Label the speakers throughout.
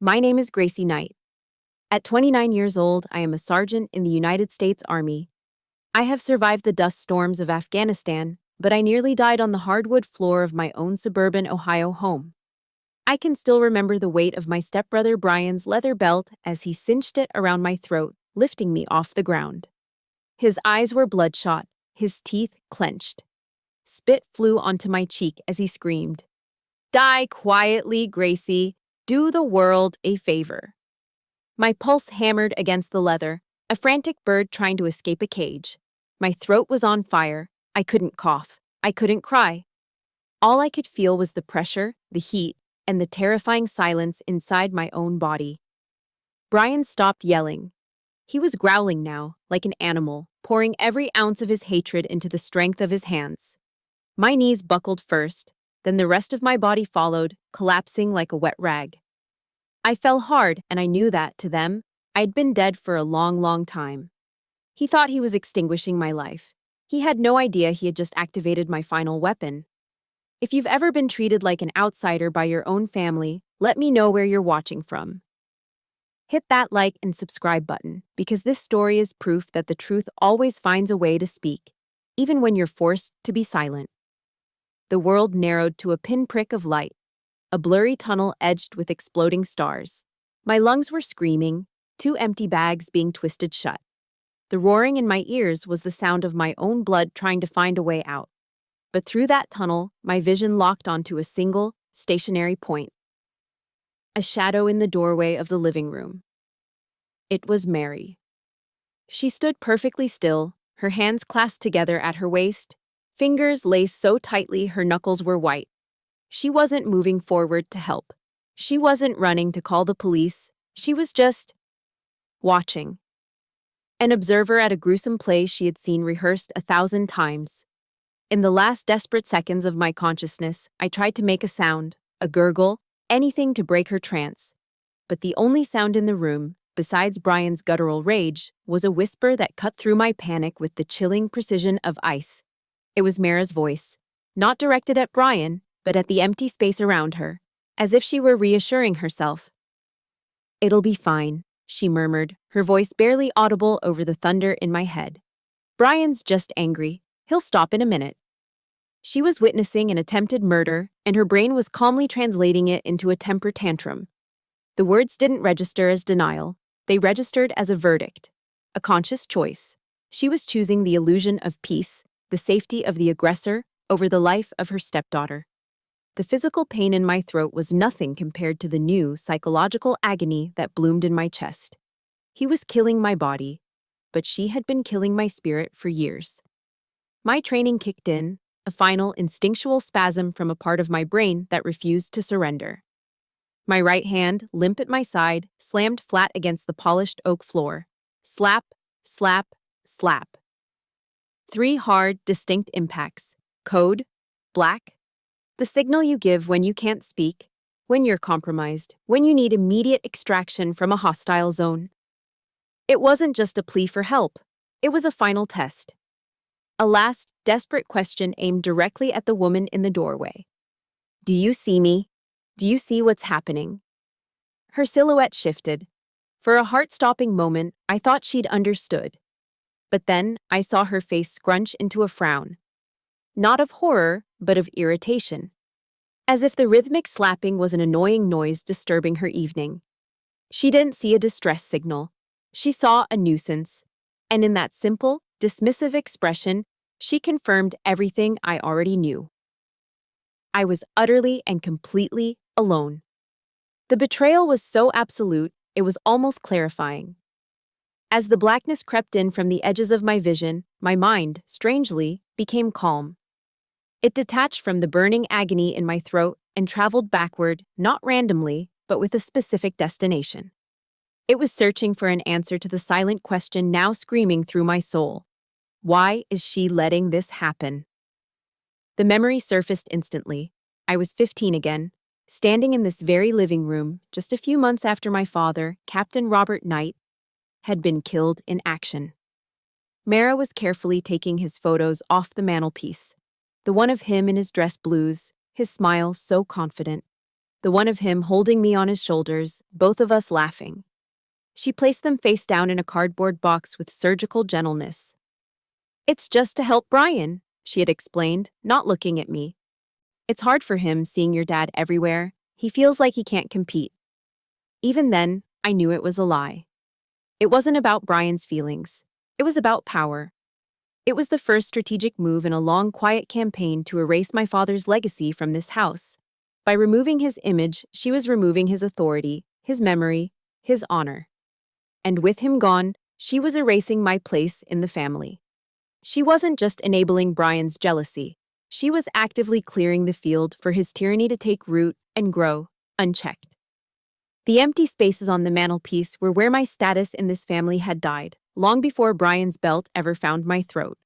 Speaker 1: My name is Gracie Knight. At 29 years old, I am a sergeant in the United States Army. I have survived the dust storms of Afghanistan, but I nearly died on the hardwood floor of my own suburban Ohio home. I can still remember the weight of my stepbrother Brian's leather belt as he cinched it around my throat, lifting me off the ground. His eyes were bloodshot, his teeth clenched. Spit flew onto my cheek as he screamed, "Die quietly, Gracie. Do the world a favor." My pulse hammered against the leather, a frantic bird trying to escape a cage. My throat was on fire. I couldn't cough. I couldn't cry. All I could feel was the pressure, the heat, and the terrifying silence inside my own body. Brian stopped yelling. He was growling now, like an animal, pouring every ounce of his hatred into the strength of his hands. My knees buckled first, then the rest of my body followed, collapsing like a wet rag. I fell hard, and I knew that, to them, I'd been dead for a long, long time. He thought he was extinguishing my life. He had no idea he had just activated my final weapon. If you've ever been treated like an outsider by your own family, let me know where you're watching from. Hit that like and subscribe button, because this story is proof that the truth always finds a way to speak, even when you're forced to be silent. The world narrowed to a pinprick of light, a blurry tunnel edged with exploding stars. My lungs were screaming, two empty bags being twisted shut. The roaring in my ears was the sound of my own blood trying to find a way out. But through that tunnel, my vision locked onto a single, stationary point. A shadow in the doorway of the living room. It was Mary. She stood perfectly still, her hands clasped together at her waist, fingers laced so tightly her knuckles were white. She wasn't moving forward to help. She wasn't running to call the police. She was just watching. An observer at a gruesome play she had seen rehearsed 1,000 times. In the last desperate seconds of my consciousness, I tried to make a sound, a gurgle, anything to break her trance. But the only sound in the room, besides Brian's guttural rage, was a whisper that cut through my panic with the chilling precision of ice. It was Mara's voice, not directed at Brian, but at the empty space around her, as if she were reassuring herself. "It'll be fine," she murmured, her voice barely audible over the thunder in my head. "Brian's just angry. He'll stop in a minute." She was witnessing an attempted murder, and her brain was calmly translating it into a temper tantrum. The words didn't register as denial. They registered as a verdict, a conscious choice. She was choosing the illusion of peace, the safety of the aggressor, over the life of her stepdaughter. The physical pain in my throat was nothing compared to the new psychological agony that bloomed in my chest. He was killing my body, but she had been killing my spirit for years. My training kicked in, a final instinctual spasm from a part of my brain that refused to surrender. My right hand, limp at my side, slammed flat against the polished oak floor. Slap, slap, slap. 3 hard, distinct impacts. Code, black. The signal you give when you can't speak, when you're compromised, when you need immediate extraction from a hostile zone. It wasn't just a plea for help. It was a final test. A last, desperate question aimed directly at the woman in the doorway. "Do you see me? Do you see what's happening?" Her silhouette shifted. For a heart-stopping moment, I thought she'd understood. But then I saw her face scrunch into a frown. Not of horror, but of irritation. As if the rhythmic slapping was an annoying noise disturbing her evening. She didn't see a distress signal. She saw a nuisance. And in that simple, dismissive expression, she confirmed everything I already knew. I was utterly and completely alone. The betrayal was so absolute, it was almost clarifying. As the blackness crept in from the edges of my vision, my mind, strangely, became calm. It detached from the burning agony in my throat and traveled backward, not randomly, but with a specific destination. It was searching for an answer to the silent question now screaming through my soul. Why is she letting this happen? The memory surfaced instantly. I was 15 again, standing in this very living room just a few months after my father, Captain Robert Knight, had been killed in action. Mara was carefully taking his photos off the mantelpiece, the one of him in his dress blues, his smile so confident, the one of him holding me on his shoulders, both of us laughing. She placed them face down in a cardboard box with surgical gentleness. "It's just to help Brian," she had explained, not looking at me. "It's hard for him seeing your dad everywhere. He feels like he can't compete." Even then, I knew it was a lie. It wasn't about Brian's feelings. It was about power. It was the first strategic move in a long, quiet campaign to erase my father's legacy from this house. By removing his image, she was removing his authority, his memory, his honor. And with him gone, she was erasing my place in the family. She wasn't just enabling Brian's jealousy. She was actively clearing the field for his tyranny to take root and grow, unchecked. The empty spaces on the mantelpiece were where my status in this family had died, long before Brian's belt ever found my throat.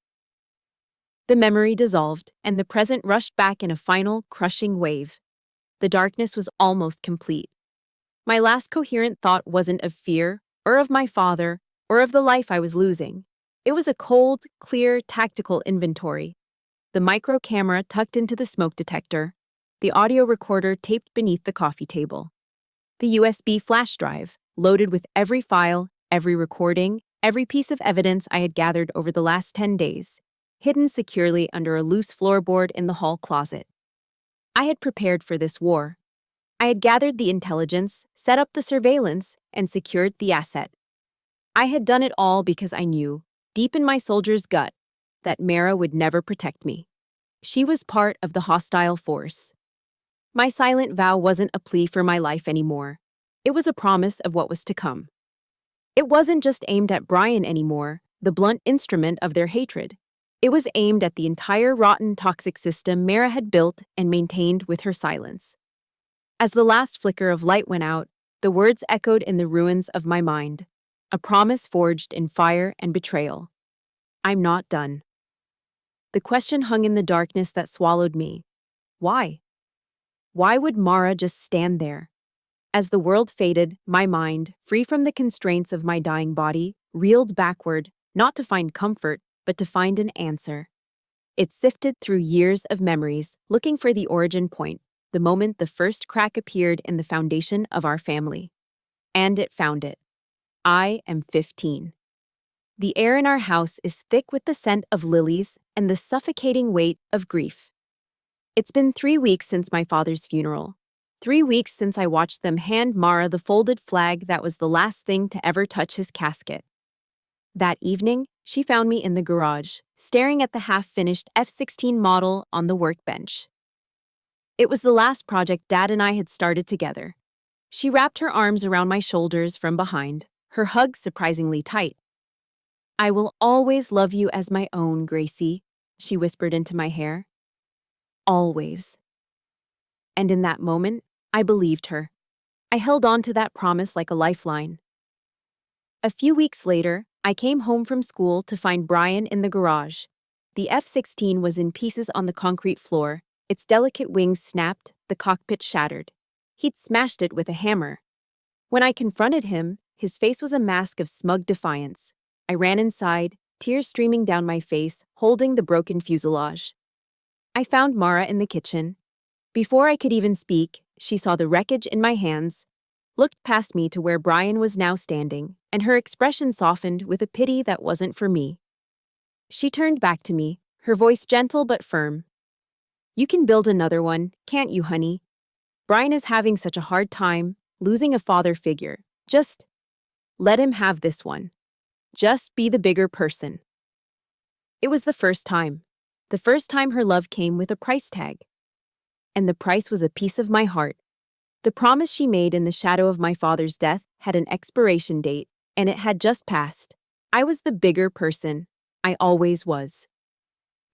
Speaker 1: The memory dissolved, and the present rushed back in a final, crushing wave. The darkness was almost complete. My last coherent thought wasn't of fear, or of my father, or of the life I was losing. It was a cold, clear, tactical inventory. The micro camera tucked into the smoke detector, the audio recorder taped beneath the coffee table, the USB flash drive loaded with every file, every recording, every piece of evidence I had gathered over the last 10 days, hidden securely under a loose floorboard in the hall closet. I had prepared for this war. I had gathered the intelligence, set up the surveillance, and secured the asset. I had done it all because I knew, deep in my soldier's gut, that Mara would never protect me. She was part of the hostile force. My silent vow wasn't a plea for my life anymore. It was a promise of what was to come. It wasn't just aimed at Brian anymore, the blunt instrument of their hatred. It was aimed at the entire rotten, toxic system Mara had built and maintained with her silence. As the last flicker of light went out, the words echoed in the ruins of my mind, a promise forged in fire and betrayal. I'm not done. The question hung in the darkness that swallowed me. Why? Why would Mara just stand there? As the world faded, my mind, free from the constraints of my dying body, reeled backward, not to find comfort, but to find an answer. It sifted through years of memories, looking for the origin point, the moment the first crack appeared in the foundation of our family. And it found it. I am 15. The air in our house is thick with the scent of lilies and the suffocating weight of grief. It's been 3 weeks since my father's funeral. 3 weeks since I watched them hand Mara the folded flag that was the last thing to ever touch his casket. That evening, she found me in the garage, staring at the half-finished F-16 model on the workbench. It was the last project Dad and I had started together. She wrapped her arms around my shoulders from behind, her hug surprisingly tight. "I will always love you as my own, Gracie," she whispered into my hair. Always. And in that moment, I believed her. I held on to that promise like a lifeline. A few weeks later, I came home from school to find Brian in the garage. The F-16 was in pieces on the concrete floor, its delicate wings snapped, the cockpit shattered. He'd smashed it with a hammer. When I confronted him, his face was a mask of smug defiance. I ran inside, tears streaming down my face, holding the broken fuselage. I found Mara in the kitchen. Before I could even speak, she saw the wreckage in my hands, looked past me to where Brian was now standing, and her expression softened with a pity that wasn't for me. She turned back to me, her voice gentle but firm. "You can build another one, can't you, honey? Brian is having such a hard time, losing a father figure. Just let him have this one. Just be the bigger person." It was the first time. The first time her love came with a price tag. And the price was a piece of my heart. The promise she made in the shadow of my father's death had an expiration date, and it had just passed. I was the bigger person. I always was.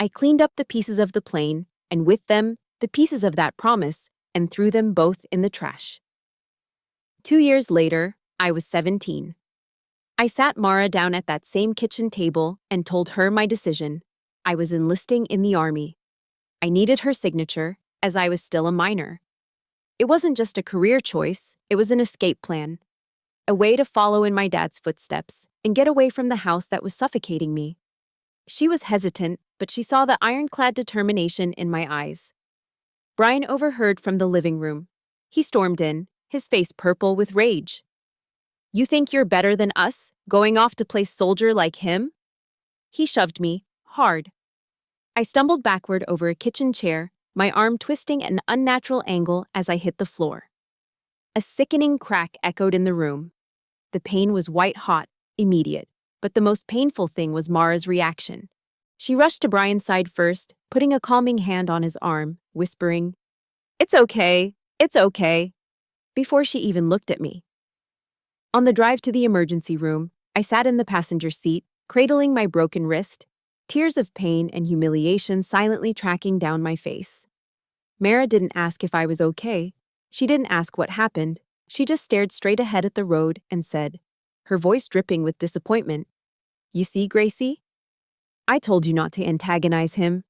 Speaker 1: I cleaned up the pieces of the plane, and with them, the pieces of that promise, and threw them both in the trash. 2 years later, I was 17. I sat Mara down at that same kitchen table and told her my decision. I was enlisting in the army. I needed her signature, as I was still a minor. It wasn't just a career choice, it was an escape plan. A way to follow in my dad's footsteps and get away from the house that was suffocating me. She was hesitant, but she saw the ironclad determination in my eyes. Brian overheard from the living room. He stormed in, his face purple with rage. You think you're better than us, going off to play soldier like him? He shoved me, hard. I stumbled backward over a kitchen chair, my arm twisting at an unnatural angle as I hit the floor. A sickening crack echoed in the room. The pain was white-hot, immediate, but the most painful thing was Mara's reaction. She rushed to Brian's side first, putting a calming hand on his arm, whispering, "It's okay, it's okay," before she even looked at me. On the drive to the emergency room, I sat in the passenger seat, cradling my broken wrist, tears of pain and humiliation silently tracking down my face. Mara didn't ask if I was okay. She didn't ask what happened. She just stared straight ahead at the road and said, her voice dripping with disappointment, "You see, Gracie? I told you not to antagonize him.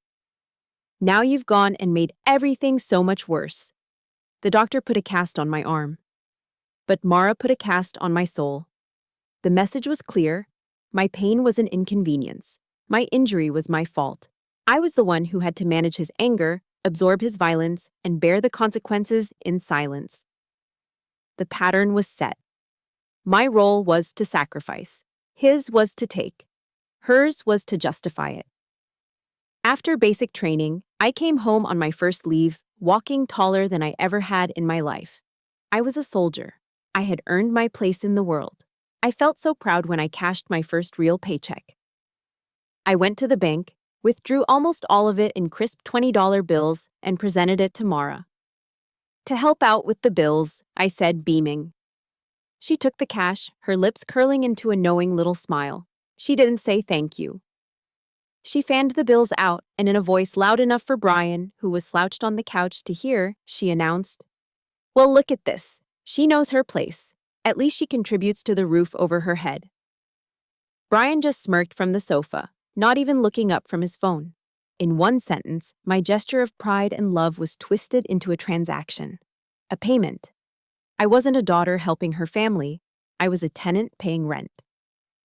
Speaker 1: Now you've gone and made everything so much worse." The doctor put a cast on my arm. But Mara put a cast on my soul. The message was clear. My pain was an inconvenience. My injury was my fault. I was the one who had to manage his anger, absorb his violence, and bear the consequences in silence. The pattern was set. My role was to sacrifice. His was to take. Hers was to justify it. After basic training, I came home on my first leave, walking taller than I ever had in my life. I was a soldier. I had earned my place in the world. I felt so proud when I cashed my first real paycheck. I went to the bank, withdrew almost all of it in crisp $20 bills, and presented it to Mara. "To help out with the bills," I said, beaming. She took the cash, her lips curling into a knowing little smile. She didn't say thank you. She fanned the bills out, and in a voice loud enough for Brian, who was slouched on the couch, to hear, she announced, "Well, look at this. She knows her place. At least she contributes to the roof over her head." Brian just smirked from the sofa, not even looking up from his phone. In one sentence, my gesture of pride and love was twisted into a transaction. A payment. I wasn't a daughter helping her family. I was a tenant paying rent.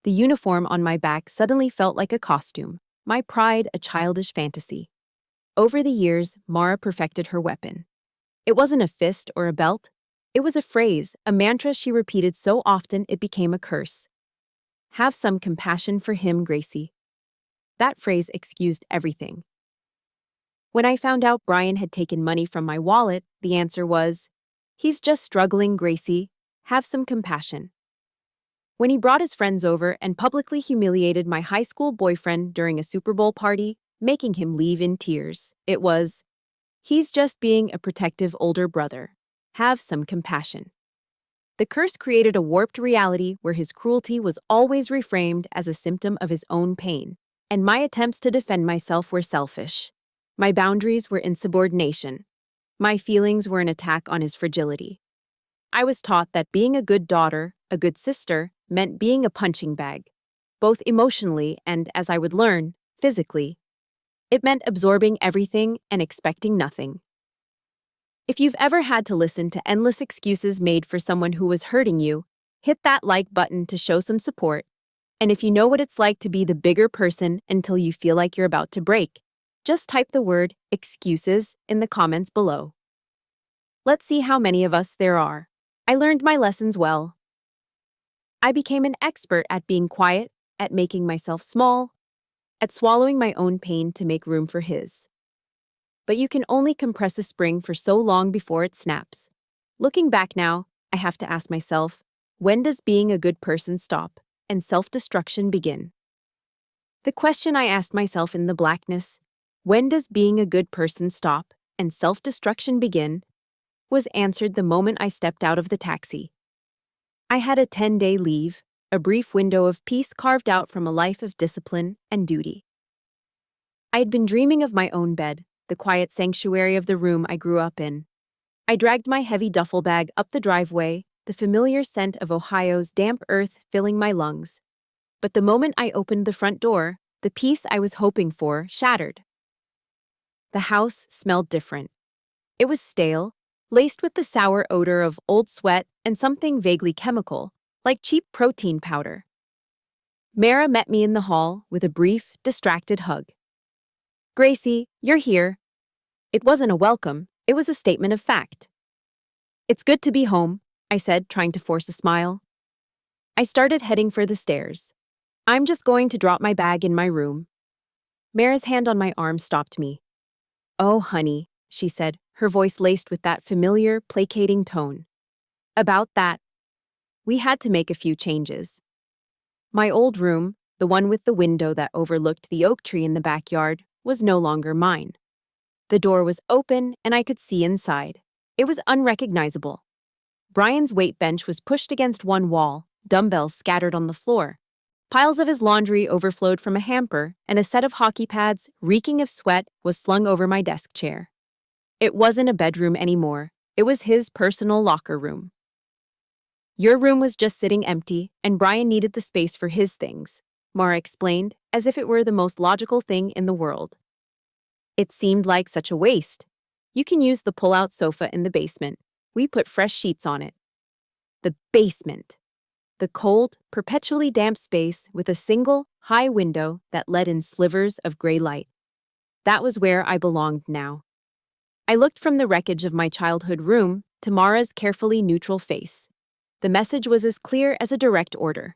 Speaker 1: The uniform on my back suddenly felt like a costume, my pride a childish fantasy. Over the years, Mara perfected her weapon. It wasn't a fist or a belt. It was a phrase, a mantra she repeated so often it became a curse. "Have some compassion for him, Gracie." That phrase excused everything. When I found out Brian had taken money from my wallet, the answer was, "He's just struggling, Gracie. Have some compassion." When he brought his friends over and publicly humiliated my high school boyfriend during a Super Bowl party, making him leave in tears, it was, "He's just being a protective older brother. Have some compassion." The curse created a warped reality where his cruelty was always reframed as a symptom of his own pain, and my attempts to defend myself were selfish. My boundaries were insubordination. My feelings were an attack on his fragility. I was taught that being a good daughter, a good sister, meant being a punching bag, both emotionally and, as I would learn, physically. It meant absorbing everything and expecting nothing. If you've ever had to listen to endless excuses made for someone who was hurting you, hit that like button to show some support. And if you know what it's like to be the bigger person until you feel like you're about to break, just type the word excuses in the comments below. Let's see how many of us there are. I learned my lessons well. I became an expert at being quiet, at making myself small, at swallowing my own pain to make room for his. But you can only compress a spring for so long before it snaps. Looking back now, I have to ask myself, when does being a good person stop and self-destruction begin? The question I asked myself in the blackness, when does being a good person stop and self-destruction begin, was answered the moment I stepped out of the taxi. I had a 10-day leave, a brief window of peace carved out from a life of discipline and duty. I had been dreaming of my own bed, the quiet sanctuary of the room I grew up in. I dragged my heavy duffel bag up the driveway, the familiar scent of Ohio's damp earth filling my lungs. But the moment I opened the front door, the peace I was hoping for shattered. The house smelled different. It was stale, laced with the sour odor of old sweat and something vaguely chemical, like cheap protein powder. Mara met me in the hall with a brief, distracted hug. "Gracie, you're here." It wasn't a welcome, it was a statement of fact. It's good to be home, I said, trying to force a smile. I started heading for the stairs. I'm just going to drop my bag in my room. Mara's hand on my arm stopped me. Oh, honey, she said, her voice laced with that familiar, placating tone. About that, we had to make a few changes. My old room, the one with the window that overlooked the oak tree in the backyard, was no longer mine. The door was open and I could see inside. It was unrecognizable. Brian's weight bench was pushed against one wall, dumbbells scattered on the floor. Piles of his laundry overflowed from a hamper, and a set of hockey pads, reeking of sweat, was slung over my desk chair. It wasn't a bedroom anymore. It was his personal locker room. Your room was just sitting empty, and Brian needed the space for his things, Mara explained, as if it were the most logical thing in the world. It seemed like such a waste. You can use the pull-out sofa in the basement. We put fresh sheets on it. The basement. The cold, perpetually damp space with a single, high window that let in slivers of gray light. That was where I belonged now. I looked from the wreckage of my childhood room to Mara's carefully neutral face. The message was as clear as a direct order.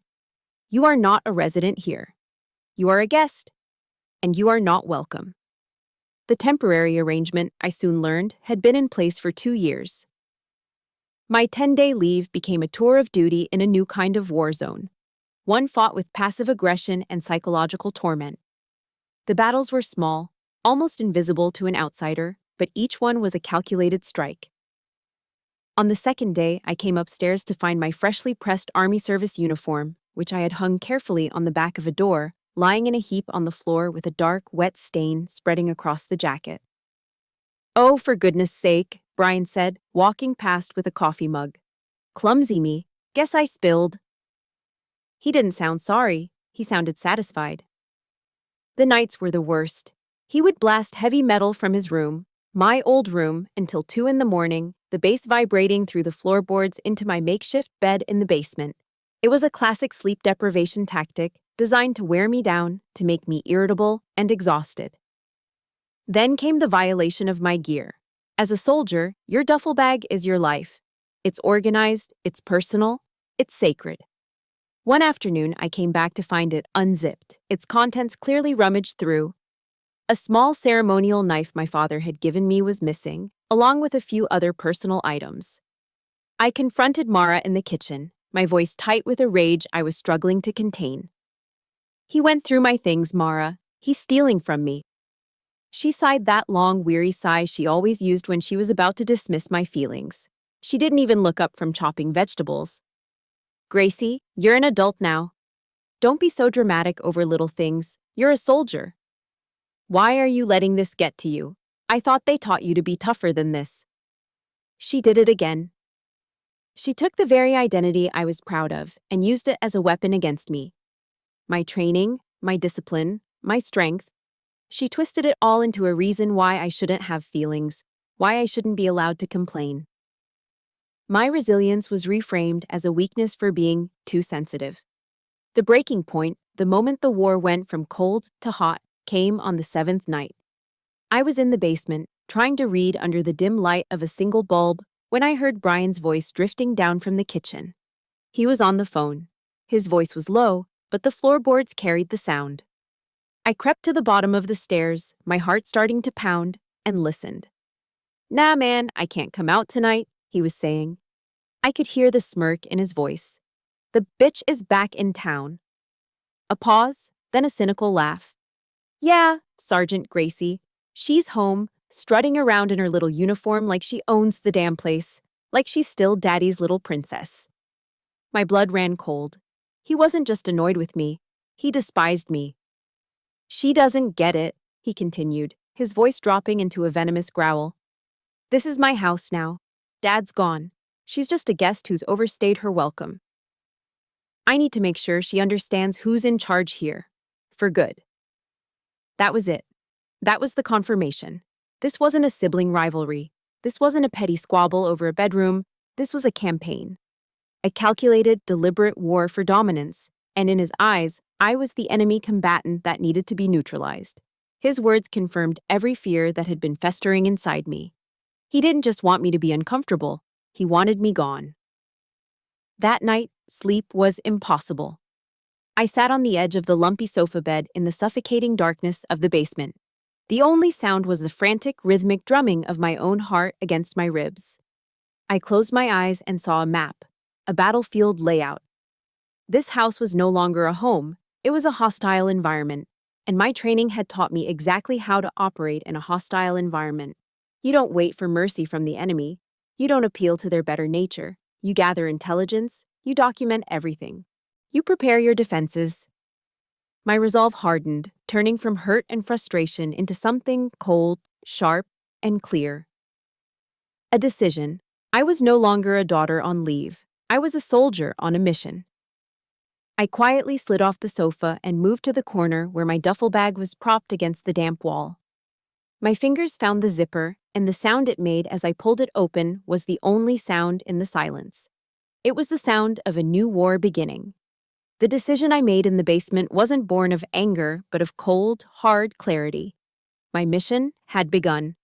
Speaker 1: You are not a resident here. You are a guest. And you are not welcome. The temporary arrangement, I soon learned, had been in place for 2 years. My 10-day leave became a tour of duty in a new kind of war zone, one fought with passive aggression and psychological torment. The battles were small, almost invisible to an outsider, but each one was a calculated strike. On the second day, I came upstairs to find my freshly pressed Army service uniform, which I had hung carefully on the back of a door, lying in a heap on the floor with a dark, wet stain spreading across the jacket. Oh, for goodness sake, Brian said, walking past with a coffee mug. Clumsy me. Guess I spilled. He didn't sound sorry. He sounded satisfied. The nights were the worst. He would blast heavy metal from his room, my old room, until 2 a.m, the bass vibrating through the floorboards into my makeshift bed in the basement. It was a classic sleep deprivation tactic designed to wear me down, to make me irritable and exhausted. Then came the violation of my gear. As a soldier, your duffel bag is your life. It's organized, it's personal, it's sacred. One afternoon, I came back to find it unzipped, its contents clearly rummaged through. A small ceremonial knife my father had given me was missing, along with a few other personal items. I confronted Mara in the kitchen, my voice tight with a rage I was struggling to contain. He went through my things, Mara. He's stealing from me. She sighed that long, weary sigh she always used when she was about to dismiss my feelings. She didn't even look up from chopping vegetables. Gracie, you're an adult now. Don't be so dramatic over little things. You're a soldier. Why are you letting this get to you? I thought they taught you to be tougher than this. She did it again. She took the very identity I was proud of and used it as a weapon against me. My training, my discipline, my strength. She twisted it all into a reason why I shouldn't have feelings, why I shouldn't be allowed to complain. My resilience was reframed as a weakness for being too sensitive. The breaking point, the moment the war went from cold to hot, came on the 7th night. I was in the basement, trying to read under the dim light of a single bulb, when I heard Brian's voice drifting down from the kitchen. He was on the phone. His voice was low, but the floorboards carried the sound. I crept to the bottom of the stairs, my heart starting to pound, and listened. Nah, man, I can't come out tonight, he was saying. I could hear the smirk in his voice. The bitch is back in town. A pause, then a cynical laugh. Yeah, Sergeant Gracie. She's home, strutting around in her little uniform like she owns the damn place, like she's still Daddy's little princess. My blood ran cold. He wasn't just annoyed with me. He despised me. She doesn't get it, he continued, his voice dropping into a venomous growl. This is my house now. Dad's gone. She's just a guest who's overstayed her welcome. I need to make sure she understands who's in charge here. For good. That was it. That was the confirmation. This wasn't a sibling rivalry. This wasn't a petty squabble over a bedroom. This was a campaign. A calculated, deliberate war for dominance. And in his eyes, I was the enemy combatant that needed to be neutralized. His words confirmed every fear that had been festering inside me. He didn't just want me to be uncomfortable. He wanted me gone. That night, sleep was impossible. I sat on the edge of the lumpy sofa bed in the suffocating darkness of the basement. The only sound was the frantic, rhythmic drumming of my own heart against my ribs. I closed my eyes and saw a map, a battlefield layout. This house was no longer a home, it was a hostile environment, and my training had taught me exactly how to operate in a hostile environment. You don't wait for mercy from the enemy. You don't appeal to their better nature. You gather intelligence. You document everything. You prepare your defenses. My resolve hardened, turning from hurt and frustration into something cold, sharp, and clear. A decision. I was no longer a daughter on leave. I was a soldier on a mission. I quietly slid off the sofa and moved to the corner where my duffel bag was propped against the damp wall. My fingers found the zipper, and the sound it made as I pulled it open was the only sound in the silence. It was the sound of a new war beginning. The decision I made in the basement wasn't born of anger, but of cold, hard clarity. My mission had begun.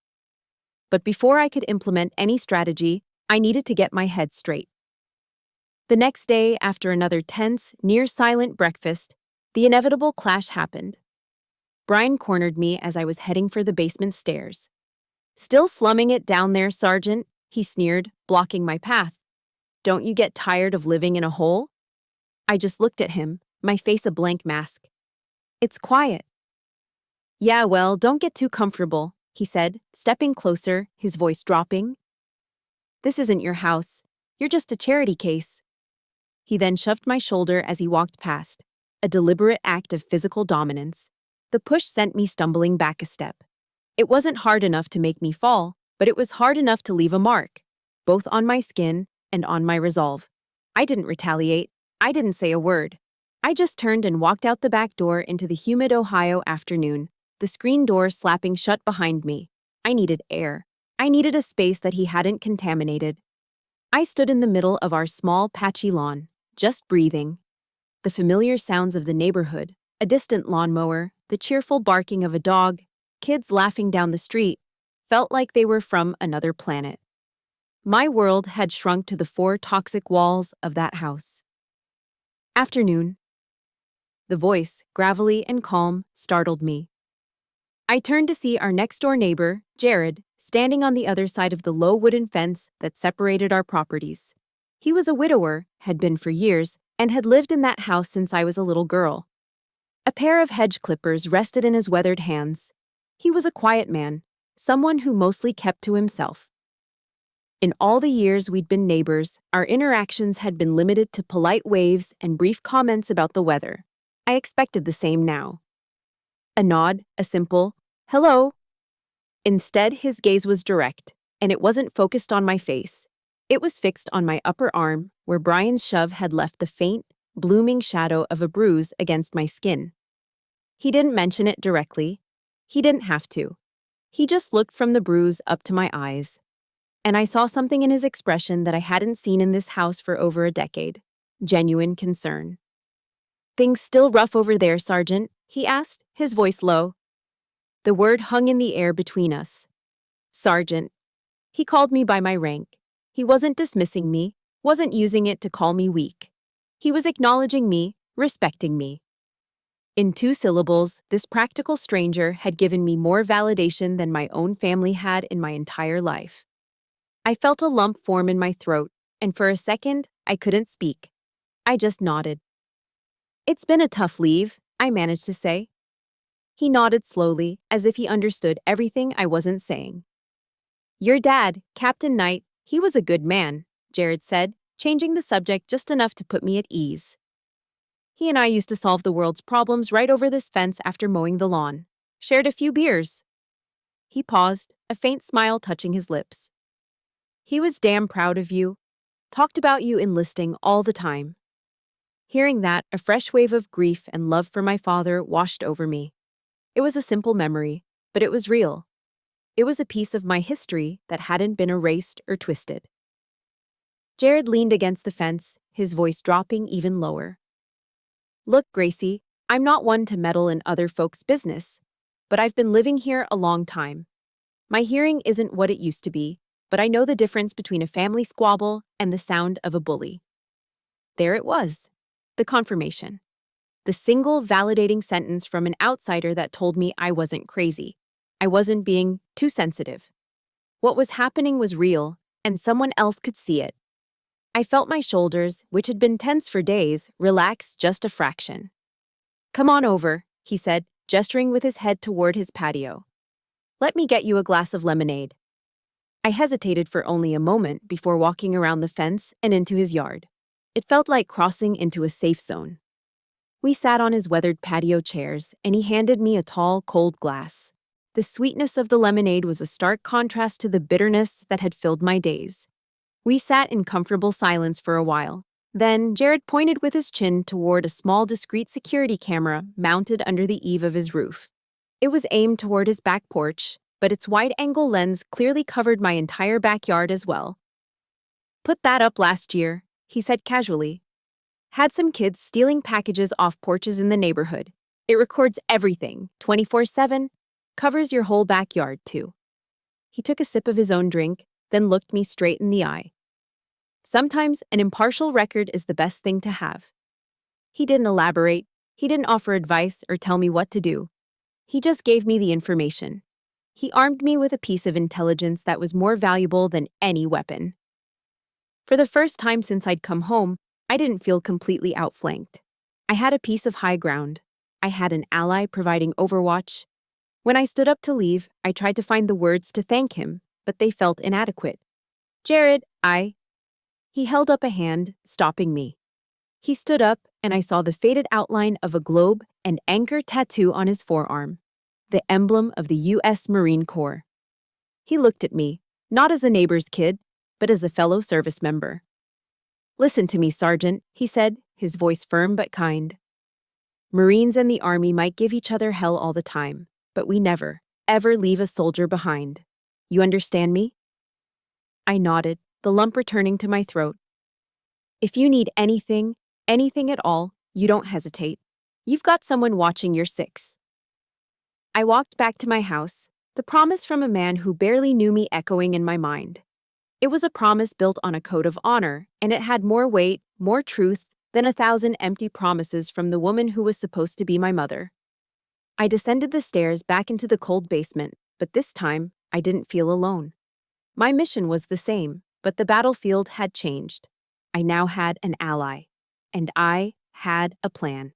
Speaker 1: But before I could implement any strategy, I needed to get my head straight. The next day, after another tense, near-silent breakfast, the inevitable clash happened. Brian cornered me as I was heading for the basement stairs. "Still slumming it down there, Sergeant?" he sneered, blocking my path. "Don't you get tired of living in a hole?" I just looked at him, my face a blank mask. "It's quiet." "Yeah, well, don't get too comfortable," he said, stepping closer, his voice dropping. "This isn't your house. You're just a charity case." He then shoved my shoulder as he walked past, a deliberate act of physical dominance. The push sent me stumbling back a step. It wasn't hard enough to make me fall, but it was hard enough to leave a mark, both on my skin and on my resolve. I didn't retaliate. I didn't say a word. I just turned and walked out the back door into the humid Ohio afternoon, the screen door slapping shut behind me. I needed air. I needed a space that he hadn't contaminated. I stood in the middle of our small, patchy lawn, just breathing. The familiar sounds of the neighborhood, a distant lawnmower, the cheerful barking of a dog, kids laughing down the street, felt like they were from another planet. My world had shrunk to the 4 toxic walls of that house. Afternoon. The voice, gravelly and calm, startled me. I turned to see our next-door neighbor, Jared, standing on the other side of the low wooden fence that separated our properties. He was a widower, had been for years, and had lived in that house since I was a little girl. A pair of hedge clippers rested in his weathered hands. He was a quiet man, someone who mostly kept to himself. In all the years we'd been neighbors, our interactions had been limited to polite waves and brief comments about the weather. I expected the same now. A nod, a simple, "Hello." Instead, his gaze was direct, and it wasn't focused on my face. It was fixed on my upper arm, where Brian's shove had left the faint, blooming shadow of a bruise against my skin. He didn't mention it directly. He didn't have to. He just looked from the bruise up to my eyes. And I saw something in his expression that I hadn't seen in this house for over a decade. Genuine concern. "Things still rough over there, Sergeant?" he asked, his voice low. The word hung in the air between us. Sergeant. He called me by my rank. He wasn't dismissing me, wasn't using it to call me weak. He was acknowledging me, respecting me. In 2 syllables, this practical stranger had given me more validation than my own family had in my entire life. I felt a lump form in my throat, and for a second, I couldn't speak. I just nodded. "It's been a tough leave," I managed to say. He nodded slowly, as if he understood everything I wasn't saying. "Your dad, Captain Knight, he was a good man," Jared said, changing the subject just enough to put me at ease. "He and I used to solve the world's problems right over this fence after mowing the lawn. Shared a few beers." He paused, a faint smile touching his lips. "He was damn proud of you. Talked about you enlisting all the time." Hearing that, a fresh wave of grief and love for my father washed over me. It was a simple memory, but it was real. It was a piece of my history that hadn't been erased or twisted. Jared leaned against the fence, his voice dropping even lower. "Look, Gracie, I'm not one to meddle in other folks' business, but I've been living here a long time. My hearing isn't what it used to be, but I know the difference between a family squabble and the sound of a bully. There it was. The confirmation. The single validating sentence from an outsider that told me I wasn't crazy. I wasn't being too sensitive. What was happening was real, and someone else could see it. I felt my shoulders, which had been tense for days, relax just a fraction. "Come on over," he said, gesturing with his head toward his patio. "Let me get you a glass of lemonade." I hesitated for only a moment before walking around the fence and into his yard. It felt like crossing into a safe zone. We sat on his weathered patio chairs, and he handed me a tall, cold glass. The sweetness of the lemonade was a stark contrast to the bitterness that had filled my days. We sat in comfortable silence for a while. Then Jared pointed with his chin toward a small discreet security camera mounted under the eave of his roof. It was aimed toward his back porch, but its wide-angle lens clearly covered my entire backyard as well. "Put that up last year," he said casually. "Had some kids stealing packages off porches in the neighborhood. It records everything, 24/7, covers your whole backyard too." He took a sip of his own drink, then looked me straight in the eye. "Sometimes an impartial record is the best thing to have." He didn't elaborate, he didn't offer advice or tell me what to do. He just gave me the information. He armed me with a piece of intelligence that was more valuable than any weapon. For the first time since I'd come home, I didn't feel completely outflanked. I had a piece of high ground. I had an ally providing overwatch. When I stood up to leave, I tried to find the words to thank him, but they felt inadequate. "Jared, He held up a hand, stopping me. He stood up, and I saw the faded outline of a globe and anchor tattoo on his forearm, the emblem of the U.S. Marine Corps. He looked at me, not as a neighbor's kid, but as a fellow service member. "Listen to me, Sergeant," he said, his voice firm but kind. "Marines and the Army might give each other hell all the time, but we never, ever leave a soldier behind. You understand me?" I nodded, the lump returning to my throat. "If you need anything at all, you don't hesitate. You've got someone watching your six." I walked back to my house, the promise from a man who barely knew me echoing in my mind. It was a promise built on a code of honor, and it had more weight, more truth, than 1,000 empty promises from the woman who was supposed to be my mother. I descended the stairs back into the cold basement, but this time, I didn't feel alone. My mission was the same, but the battlefield had changed. I now had an ally, and I had a plan.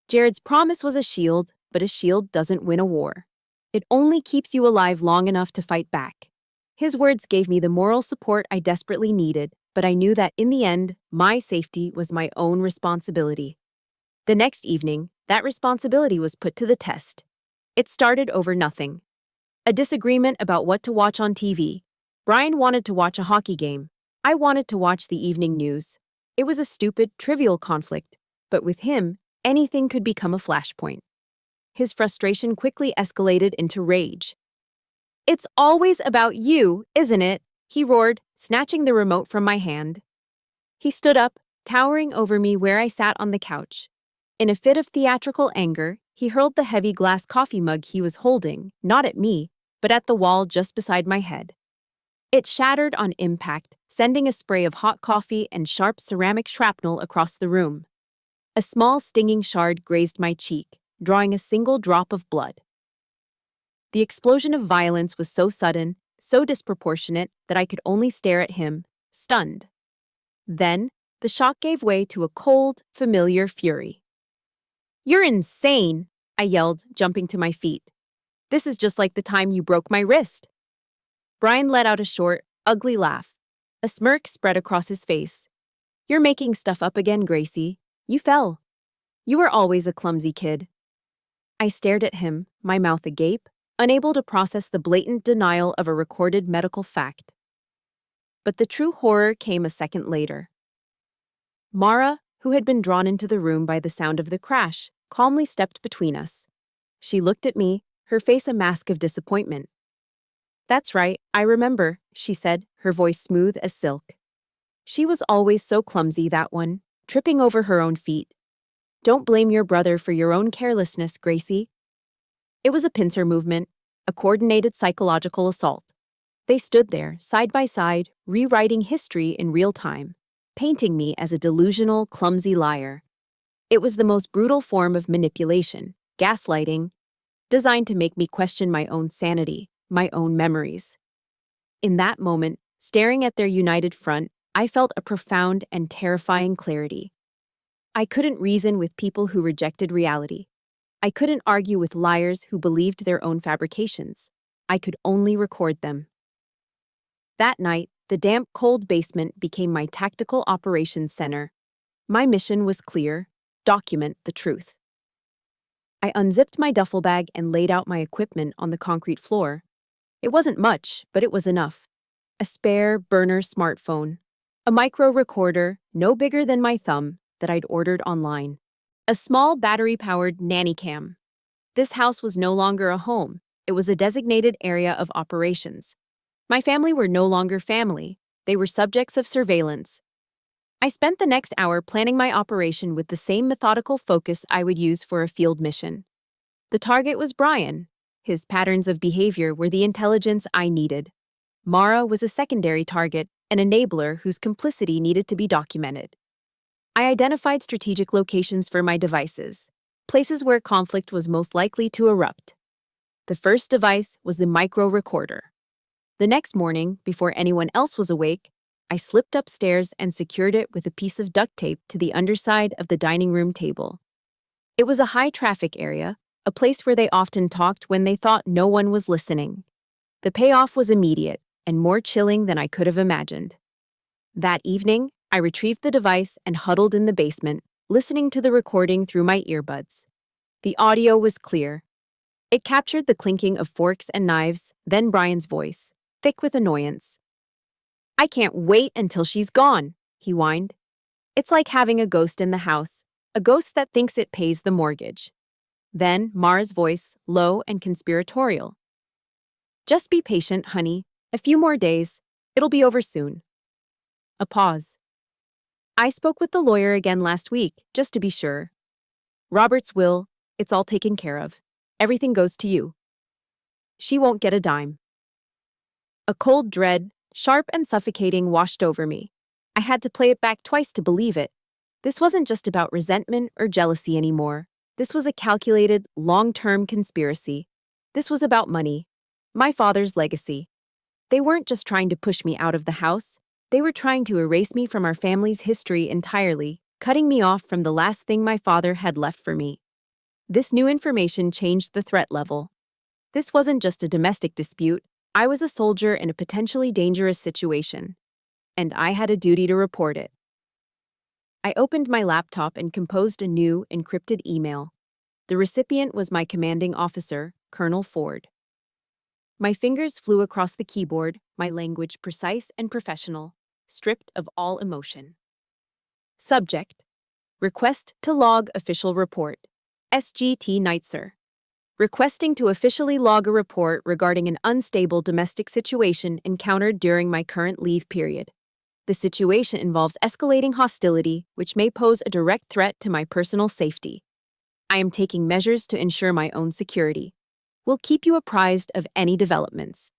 Speaker 1: Jared's promise was a shield, but a shield doesn't win a war. It only keeps you alive long enough to fight back. His words gave me the moral support I desperately needed, but I knew that in the end, my safety was my own responsibility. The next evening, that responsibility was put to the test. It started over nothing. A disagreement about what to watch on TV. Brian wanted to watch a hockey game. I wanted to watch the evening news. It was a stupid, trivial conflict, but with him, anything could become a flashpoint. His frustration quickly escalated into rage. "It's always about you, isn't it?" he roared, snatching the remote from my hand. He stood up, towering over me where I sat on the couch. In a fit of theatrical anger, he hurled the heavy glass coffee mug he was holding, not at me, but at the wall just beside my head. It shattered on impact, sending a spray of hot coffee and sharp ceramic shrapnel across the room. A small stinging shard grazed my cheek, drawing a single drop of blood. The explosion of violence was so sudden, so disproportionate, that I could only stare at him, stunned. Then, the shock gave way to a cold, familiar fury. "You're insane!" I yelled, jumping to my feet. "This is just like the time you broke my wrist." Brian let out a short, ugly laugh. A smirk spread across his face. "You're making stuff up again, Gracie. You fell. You were always a clumsy kid." I stared at him, my mouth agape, unable to process the blatant denial of a recorded medical fact. But the true horror came a second later. Mara, who had been drawn into the room by the sound of the crash, calmly stepped between us. She looked at me, her face a mask of disappointment. "That's right, I remember," she said, her voice smooth as silk. "She was always so clumsy, that one, tripping over her own feet. Don't blame your brother for your own carelessness, Gracie." It was a pincer movement, a coordinated psychological assault. They stood there, side by side, rewriting history in real time, painting me as a delusional, clumsy liar. It was the most brutal form of manipulation, gaslighting, designed to make me question my own sanity, my own memories. In that moment, staring at their united front, I felt a profound and terrifying clarity. I couldn't reason with people who rejected reality. I couldn't argue with liars who believed their own fabrications. I could only record them. That night, the damp, cold basement became my tactical operations center. My mission was clear: document the truth. I unzipped my duffel bag and laid out my equipment on the concrete floor. It wasn't much, but it was enough. A spare burner smartphone, a micro recorder no bigger than my thumb that I'd ordered online, a small battery-powered nanny cam. This house was no longer a home. It was a designated area of operations. My family were no longer family. They were subjects of surveillance. I spent the next hour planning my operation with the same methodical focus I would use for a field mission. The target was Brian. His patterns of behavior were the intelligence I needed. Mara was a secondary target, an enabler whose complicity needed to be documented. I identified strategic locations for my devices, places where conflict was most likely to erupt. The first device was the micro recorder. The next morning, before anyone else was awake, I slipped upstairs and secured it with a piece of duct tape to the underside of the dining room table. It was a high-traffic area, a place where they often talked when they thought no one was listening. The payoff was immediate and more chilling than I could have imagined. That evening, I retrieved the device and huddled in the basement, listening to the recording through my earbuds. The audio was clear. It captured the clinking of forks and knives, then Brian's voice, thick with annoyance. "I can't wait until she's gone," he whined. "It's like having a ghost in the house, a ghost that thinks it pays the mortgage." Then Mara's voice, low and conspiratorial. "Just be patient, honey. A few more days. It'll be over soon." A pause. "I spoke with the lawyer again last week, just to be sure. Robert's will, it's all taken care of. Everything goes to you. She won't get a dime." A cold dread, sharp and suffocating, washed over me. I had to play it back twice to believe it. This wasn't just about resentment or jealousy anymore. This was a calculated, long-term conspiracy. This was about money. My father's legacy. They weren't just trying to push me out of the house. They were trying to erase me from our family's history entirely, cutting me off from the last thing my father had left for me. This new information changed the threat level. This wasn't just a domestic dispute. I was a soldier in a potentially dangerous situation, and I had a duty to report it. I opened my laptop and composed a new, encrypted email. The recipient was my commanding officer, Colonel Ford. My fingers flew across the keyboard, my language precise and professional, stripped of all emotion. Subject: Request to log official report. SGT Nightser. Requesting to officially log a report regarding an unstable domestic situation encountered during my current leave period. The situation involves escalating hostility, which may pose a direct threat to my personal safety. I am taking measures to ensure my own security. Will keep you apprised of any developments.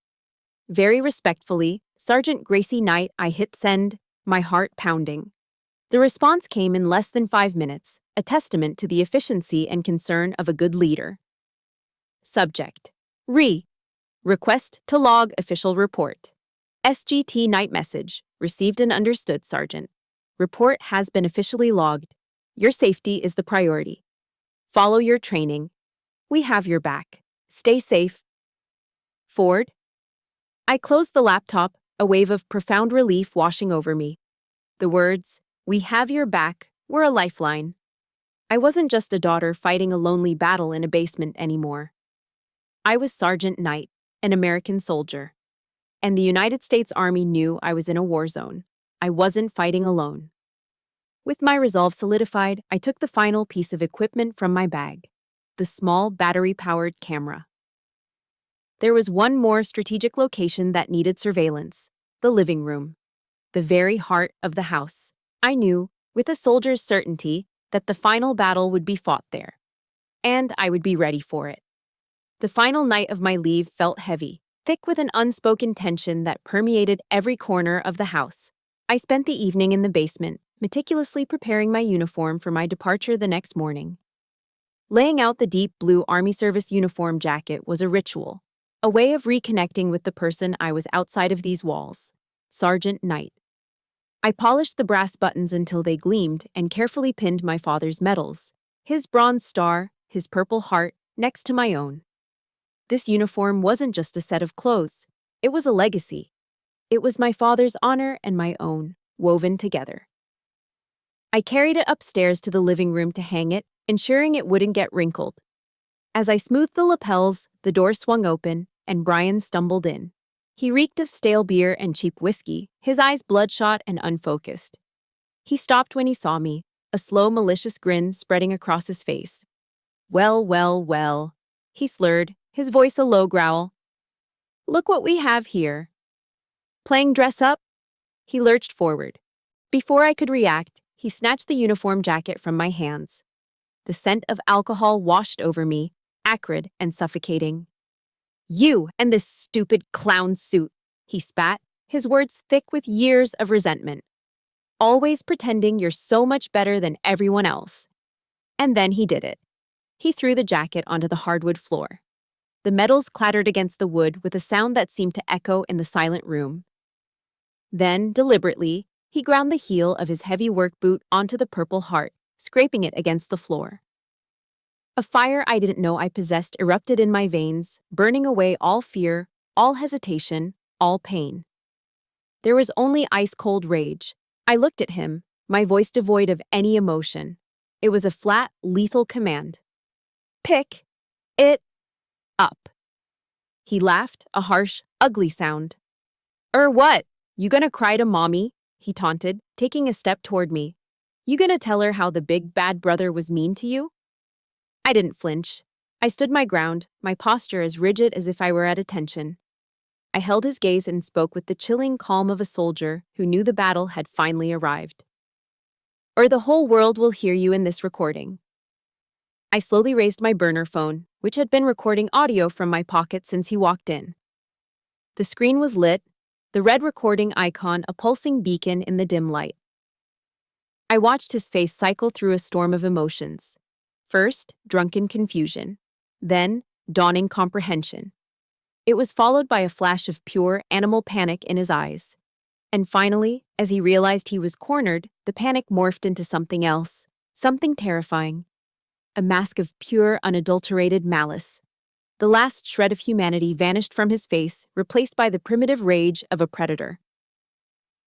Speaker 1: Very respectfully, Sergeant Gracie Knight. I hit send, my heart pounding. The response came in less than 5 minutes, a testament to the efficiency and concern of a good leader. Subject: Request to log official report. SGT Night message. Received and understood, Sergeant. Report has been officially logged. Your safety is the priority. Follow your training. We have your back. Stay safe. Ford. I closed the laptop, a wave of profound relief washing over me. The words, "We have your back," were a lifeline. I wasn't just a daughter fighting a lonely battle in a basement anymore. I was Sergeant Knight, an American soldier. And the United States Army knew I was in a war zone. I wasn't fighting alone. With my resolve solidified, I took the final piece of equipment from my bag, the small battery-powered camera. There was one more strategic location that needed surveillance: the living room, the very heart of the house. I knew, with a soldier's certainty, that the final battle would be fought there. And I would be ready for it. The final night of my leave felt heavy, thick with an unspoken tension that permeated every corner of the house. I spent the evening in the basement, meticulously preparing my uniform for my departure the next morning. Laying out the deep blue Army Service uniform jacket was a ritual, a way of reconnecting with the person I was outside of these walls, Sergeant Knight. I polished the brass buttons until they gleamed and carefully pinned my father's medals, his bronze star, his purple heart, next to my own. This uniform wasn't just a set of clothes, it was a legacy. It was my father's honor and my own, woven together. I carried it upstairs to the living room to hang it, ensuring it wouldn't get wrinkled. As I smoothed the lapels, the door swung open, and Brian stumbled in. He reeked of stale beer and cheap whiskey, his eyes bloodshot and unfocused. He stopped when he saw me, a slow, malicious grin spreading across his face. Well, well, well, he slurred, his voice a low growl. Look what we have here. Playing dress up? He lurched forward. Before I could react, he snatched the uniform jacket from my hands. The scent of alcohol washed over me, acrid and suffocating. You and this stupid clown suit, he spat, his words thick with years of resentment. Always pretending you're so much better than everyone else. And then he did it. He threw the jacket onto the hardwood floor. The metals clattered against the wood with a sound that seemed to echo in the silent room. Then, deliberately, he ground the heel of his heavy work boot onto the purple heart, scraping it against the floor. A fire I didn't know I possessed erupted in my veins, burning away all fear, all hesitation, all pain. There was only ice-cold rage. I looked at him, my voice devoid of any emotion. It was a flat, lethal command. Pick it up. He laughed, a harsh, ugly sound. What? You gonna cry to mommy? He taunted, taking a step toward me. You gonna tell her how the big bad brother was mean to you? I didn't flinch. I stood my ground, my posture as rigid as if I were at attention. I held his gaze and spoke with the chilling calm of a soldier who knew the battle had finally arrived. Or the whole world will hear you in this recording. I slowly raised my burner phone, which had been recording audio from my pocket since he walked in. The screen was lit, the red recording icon a pulsing beacon in the dim light. I watched his face cycle through a storm of emotions. First, drunken confusion. Then, dawning comprehension. It was followed by a flash of pure animal panic in his eyes. And finally, as he realized he was cornered, the panic morphed into something else, something terrifying. A mask of pure, unadulterated malice. The last shred of humanity vanished from his face, replaced by the primitive rage of a predator.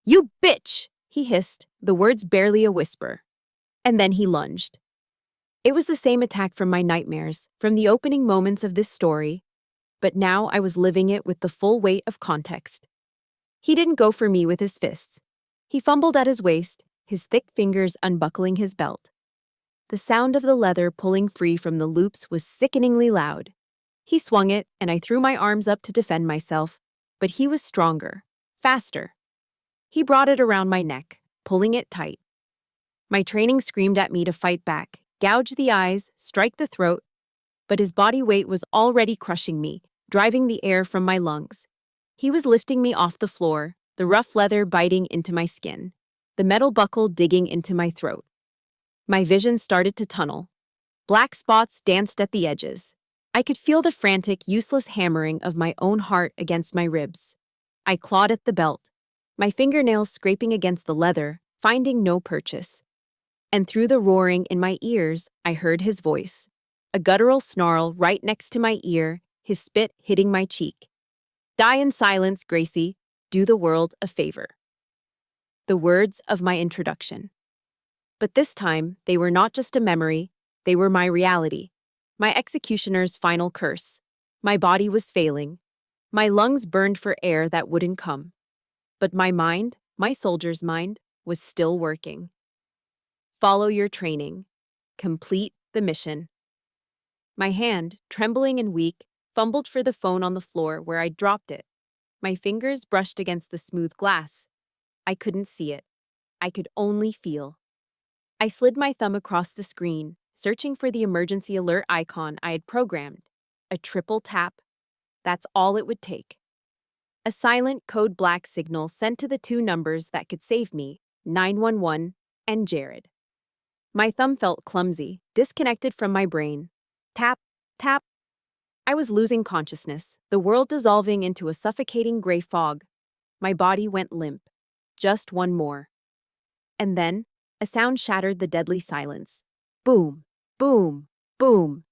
Speaker 1: You bitch! He hissed, the words barely a whisper. And then he lunged. It was the same attack from my nightmares, from the opening moments of this story, but now I was living it with the full weight of context. He didn't go for me with his fists. He fumbled at his waist, his thick fingers unbuckling his belt. The sound of the leather pulling free from the loops was sickeningly loud. He swung it, and I threw my arms up to defend myself, but he was stronger, faster. He brought it around my neck, pulling it tight. My training screamed at me to fight back, gouge the eyes, strike the throat, but his body weight was already crushing me, driving the air from my lungs. He was lifting me off the floor, the rough leather biting into my skin, the metal buckle digging into my throat. My vision started to tunnel. Black spots danced at the edges. I could feel the frantic, useless hammering of my own heart against my ribs. I clawed at the belt, my fingernails scraping against the leather, finding no purchase. And through the roaring in my ears, I heard his voice. A guttural snarl right next to my ear, his spit hitting my cheek. Die in silence, Gracie. Do the world a favor. The words of my introduction. But this time, they were not just a memory, they were my reality. My executioner's final curse. My body was failing. My lungs burned for air that wouldn't come. But my mind, my soldier's mind, was still working. Follow your training. Complete the mission. My hand, trembling and weak, fumbled for the phone on the floor where I'd dropped it. My fingers brushed against the smooth glass. I couldn't see it. I could only feel. I slid my thumb across the screen, searching for the emergency alert icon I had programmed. A triple tap. That's all it would take. A silent code black signal sent to the two numbers that could save me, 911 and Jared. My thumb felt clumsy, disconnected from my brain. Tap, tap. I was losing consciousness, the world dissolving into a suffocating gray fog. My body went limp. Just one more. And then, a sound shattered the deadly silence. Boom, boom, boom.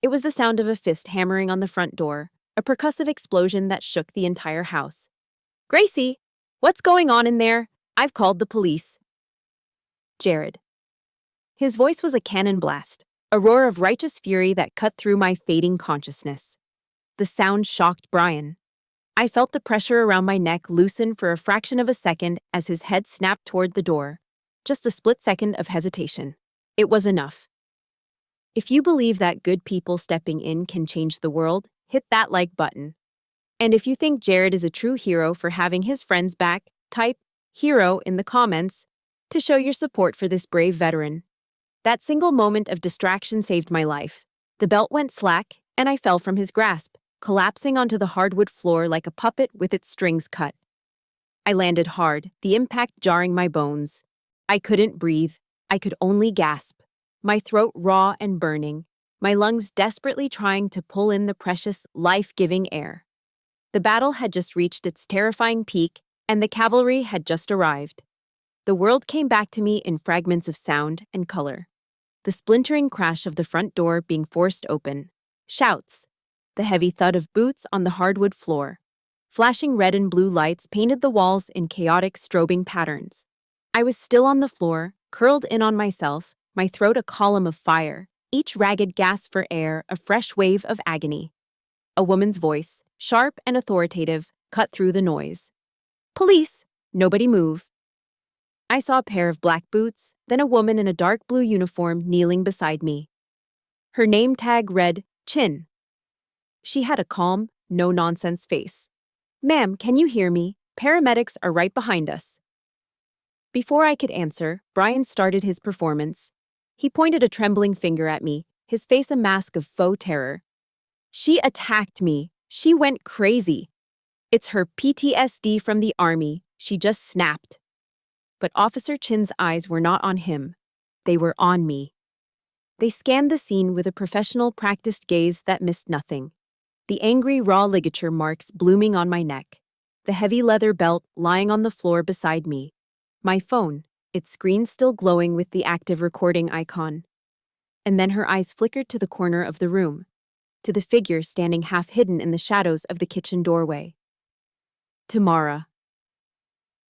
Speaker 1: It was the sound of a fist hammering on the front door, a percussive explosion that shook the entire house. Gracie, what's going on in there? I've called the police. Jared. His voice was a cannon blast, a roar of righteous fury that cut through my fading consciousness. The sound shocked Brian. I felt the pressure around my neck loosen for a fraction of a second as his head snapped toward the door. Just a split second of hesitation. It was enough. If you believe that good people stepping in can change the world, hit that like button. And if you think Jared is a true hero for having his friends back, type hero in the comments to show your support for this brave veteran. That single moment of distraction saved my life. The belt went slack, and I fell from his grasp, collapsing onto the hardwood floor like a puppet with its strings cut. I landed hard, the impact jarring my bones. I couldn't breathe. I could only gasp, my throat raw and burning, my lungs desperately trying to pull in the precious, life-giving air. The battle had just reached its terrifying peak, and the cavalry had just arrived. The world came back to me in fragments of sound and color. The splintering crash of the front door being forced open. Shouts. The heavy thud of boots on the hardwood floor. Flashing red and blue lights painted the walls in chaotic strobing patterns. I was still on the floor, curled in on myself, my throat a column of fire, each ragged gasp for air a fresh wave of agony. A woman's voice, sharp and authoritative, cut through the noise. Police! Nobody move. I saw a pair of black boots, then a woman in a dark blue uniform kneeling beside me. Her name tag read, Chin. She had a calm, no-nonsense face. Ma'am, can you hear me? Paramedics are right behind us. Before I could answer, Brian started his performance. He pointed a trembling finger at me, his face a mask of faux terror. She attacked me. She went crazy. It's her PTSD from the army. She just snapped. But Officer Chin's eyes were not on him. They were on me. They scanned the scene with a professional, practiced gaze that missed nothing. The angry, raw ligature marks blooming on my neck. The heavy leather belt lying on the floor beside me. My phone, its screen still glowing with the active recording icon. And then her eyes flickered to the corner of the room, to the figure standing half hidden in the shadows of the kitchen doorway. Tamara.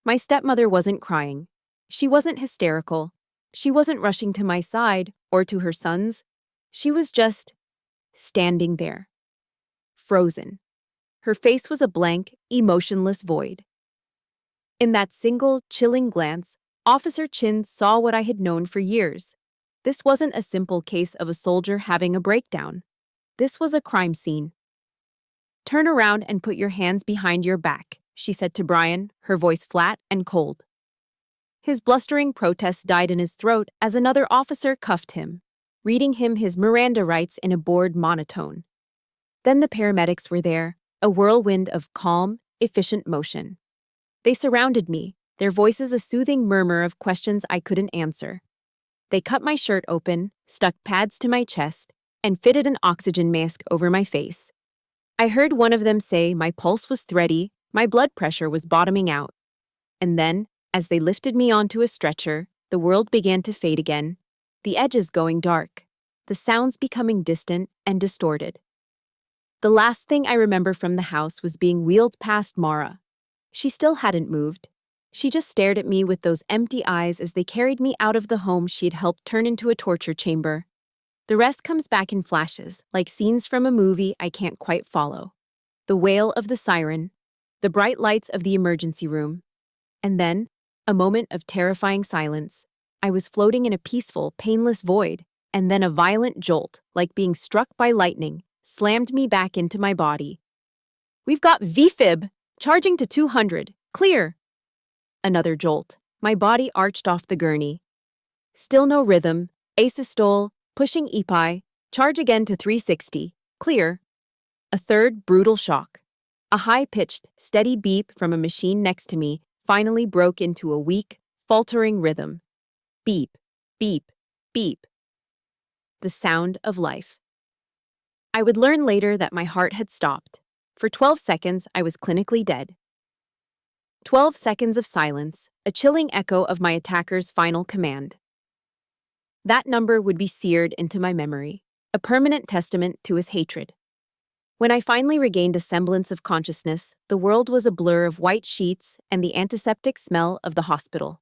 Speaker 1: My stepmother wasn't crying. She wasn't hysterical. She wasn't rushing to my side or to her son's. She was just standing there. Frozen. Her face was a blank, emotionless void. In that single, chilling glance, Officer Chin saw what I had known for years. This wasn't a simple case of a soldier having a breakdown. This was a crime scene. Turn around and put your hands behind your back, she said to Brian, her voice flat and cold. His blustering protest died in his throat as another officer cuffed him, reading him his Miranda rights in a bored monotone. Then the paramedics were there, a whirlwind of calm, efficient motion. They surrounded me, their voices a soothing murmur of questions I couldn't answer. They cut my shirt open, stuck pads to my chest, and fitted an oxygen mask over my face. I heard one of them say my pulse was thready, my blood pressure was bottoming out. And then, as they lifted me onto a stretcher, the world began to fade again, the edges going dark, the sounds becoming distant and distorted. The last thing I remember from the house was being wheeled past Mara. She still hadn't moved. She just stared at me with those empty eyes as they carried me out of the home she'd helped turn into a torture chamber. The rest comes back in flashes, like scenes from a movie I can't quite follow. The wail of the siren, the bright lights of the emergency room. And then, a moment of terrifying silence. I was floating in a peaceful, painless void, and then a violent jolt, like being struck by lightning, slammed me back into my body. We've got VFib, charging to 200, clear. Another jolt. My body arched off the gurney. Still no rhythm, asystole, pushing EPI, charge again to 360, clear. A third brutal shock. A high-pitched, steady beep from a machine next to me finally broke into a weak, faltering rhythm. Beep, beep, beep. The sound of life. I would learn later that my heart had stopped. For 12 seconds, I was clinically dead. 12 seconds of silence, a chilling echo of my attacker's final command. That number would be seared into my memory, a permanent testament to his hatred. When I finally regained a semblance of consciousness, the world was a blur of white sheets and the antiseptic smell of the hospital.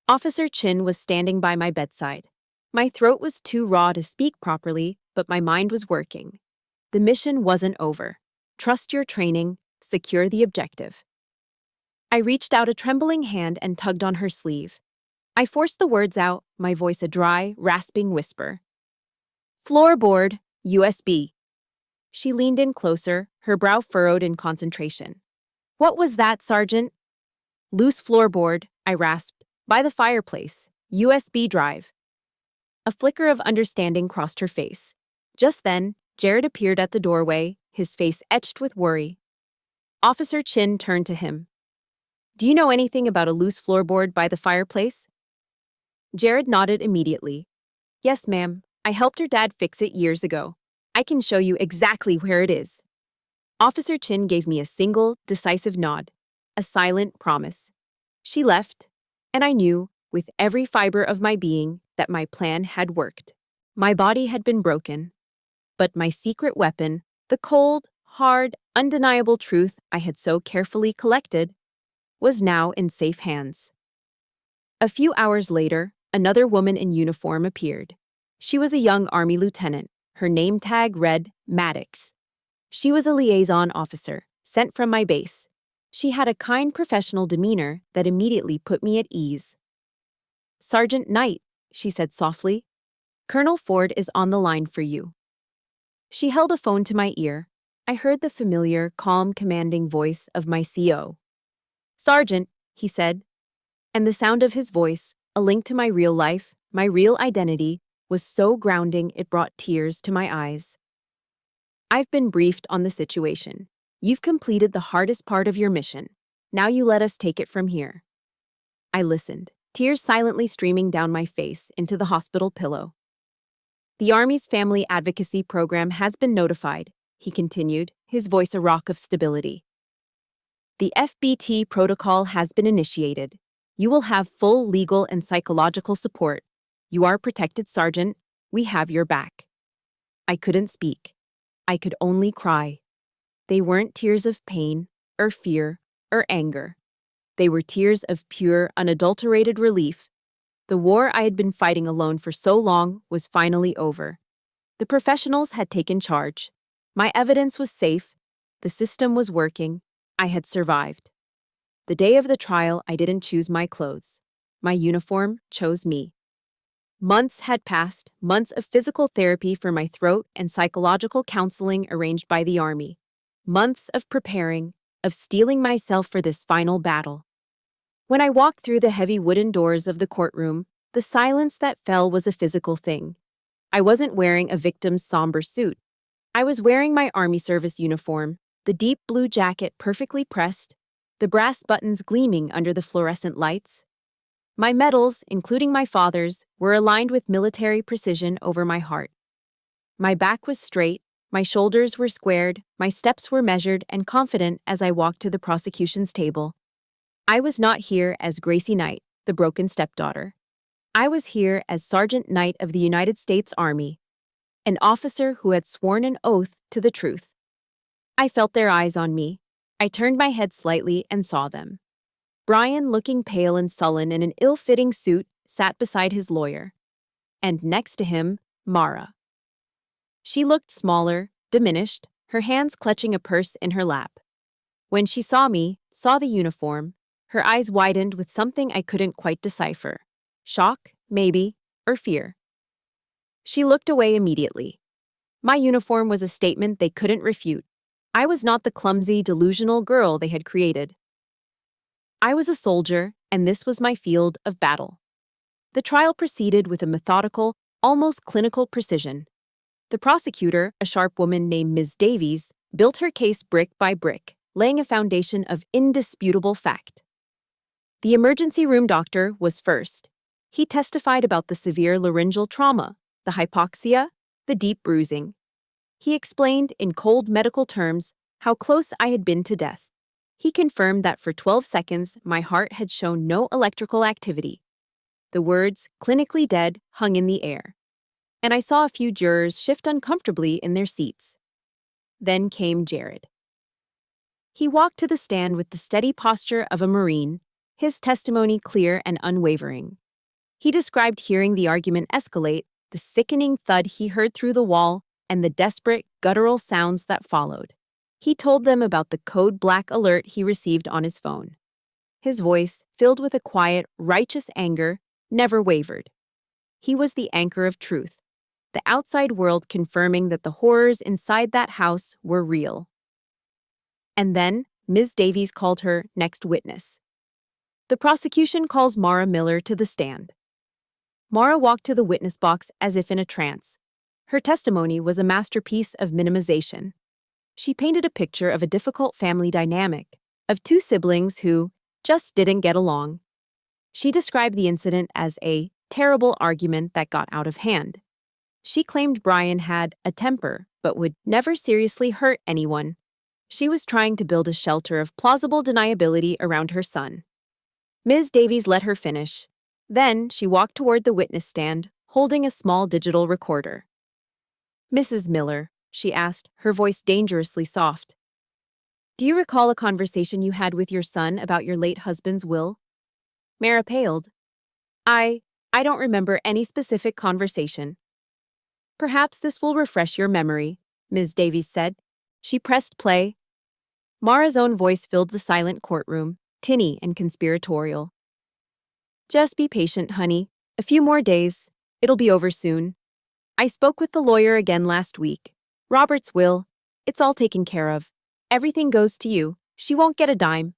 Speaker 1: Officer Chin was standing by my bedside. My throat was too raw to speak properly, but my mind was working. The mission wasn't over. Trust your training, secure the objective. I reached out a trembling hand and tugged on her sleeve. I forced the words out, my voice a dry, rasping whisper. Floorboard, USB. She leaned in closer, her brow furrowed in concentration. What was that, Sergeant? Loose floorboard, I rasped. By the fireplace. USB drive. A flicker of understanding crossed her face. Just then, Jared appeared at the doorway, his face etched with worry. Officer Chin turned to him. Do you know anything about a loose floorboard by the fireplace? Jared nodded immediately. Yes, ma'am. I helped her dad fix it years ago. I can show you exactly where it is. Officer Chin gave me a single, decisive nod. A silent promise. She left, and I knew, with every fiber of my being, that my plan had worked. My body had been broken, but my secret weapon, the cold, hard, undeniable truth I had so carefully collected, was now in safe hands. A few hours later, another woman in uniform appeared. She was a young Army lieutenant. Her name tag read Maddox. She was a liaison officer, sent from my base. She had a kind professional demeanor that immediately put me at ease. Sergeant Knight, she said softly, Colonel Ford is on the line for you. She held a phone to my ear. I heard the familiar, calm, commanding voice of my CO. Sergeant, he said, and the sound of his voice, a link to my real life, my real identity, was so grounding it brought tears to my eyes. I've been briefed on the situation. You've completed the hardest part of your mission. Now you let us take it from here. I listened, tears silently streaming down my face into the hospital pillow. The Army's Family Advocacy Program has been notified, he continued, his voice a rock of stability. The FBT protocol has been initiated. You will have full legal and psychological support. You are protected, Sergeant. We have your back. I couldn't speak. I could only cry. They weren't tears of pain, or fear, or anger. They were tears of pure, unadulterated relief. The war I had been fighting alone for so long was finally over. The professionals had taken charge. My evidence was safe. The system was working. I had survived. The day of the trial, I didn't choose my clothes. My uniform chose me. Months had passed, months of physical therapy for my throat and psychological counseling arranged by the Army. Months of preparing, of steeling myself for this final battle. When I walked through the heavy wooden doors of the courtroom, the silence that fell was a physical thing. I wasn't wearing a victim's somber suit. I was wearing my Army service uniform, the deep blue jacket perfectly pressed, the brass buttons gleaming under the fluorescent lights. My medals, including my father's, were aligned with military precision over my heart. My back was straight, my shoulders were squared, my steps were measured and confident as I walked to the prosecution's table. I was not here as Gracie Knight, the broken stepdaughter. I was here as Sergeant Knight of the United States Army, an officer who had sworn an oath to the truth. I felt their eyes on me. I turned my head slightly and saw them. Brian, looking pale and sullen in an ill-fitting suit, sat beside his lawyer. And next to him, Mara. She looked smaller, diminished, her hands clutching a purse in her lap. When she saw me, saw the uniform, her eyes widened with something I couldn't quite decipher. Shock, maybe, or fear. She looked away immediately. My uniform was a statement they couldn't refute. I was not the clumsy, delusional girl they had created. I was a soldier, and this was my field of battle. The trial proceeded with a methodical, almost clinical precision. The prosecutor, a sharp woman named Ms. Davies, built her case brick by brick, laying a foundation of indisputable fact. The emergency room doctor was first. He testified about the severe laryngeal trauma, the hypoxia, the deep bruising. He explained, in cold medical terms, how close I had been to death. He confirmed that for 12 seconds my heart had shown no electrical activity. The words, clinically dead, hung in the air. And I saw a few jurors shift uncomfortably in their seats. Then came Jared. He walked to the stand with the steady posture of a Marine, his testimony clear and unwavering. He described hearing the argument escalate, the sickening thud he heard through the wall, and the desperate, guttural sounds that followed. He told them about the code black alert he received on his phone. His voice, filled with a quiet, righteous anger, never wavered. He was the anchor of truth, the outside world confirming that the horrors inside that house were real. And then, Ms. Davies called her next witness. The prosecution calls Mara Miller to the stand. Mara walked to the witness box as if in a trance. Her testimony was a masterpiece of minimization. She painted a picture of a difficult family dynamic, of two siblings who just didn't get along. She described the incident as a terrible argument that got out of hand. She claimed Brian had a temper but would never seriously hurt anyone. She was trying to build a shelter of plausible deniability around her son. Ms. Davies let her finish. Then she walked toward the witness stand, holding a small digital recorder. "Mrs. Miller," she asked, her voice dangerously soft, "do you recall a conversation you had with your son about your late husband's will?" Mara paled. I don't remember any specific conversation." "Perhaps this will refresh your memory," Ms. Davies said. She pressed play. Mara's own voice filled the silent courtroom, tinny and conspiratorial. "Just be patient, honey. A few more days. It'll be over soon. I spoke with the lawyer again last week. Robert's will. It's all taken care of. Everything goes to you. She won't get a dime."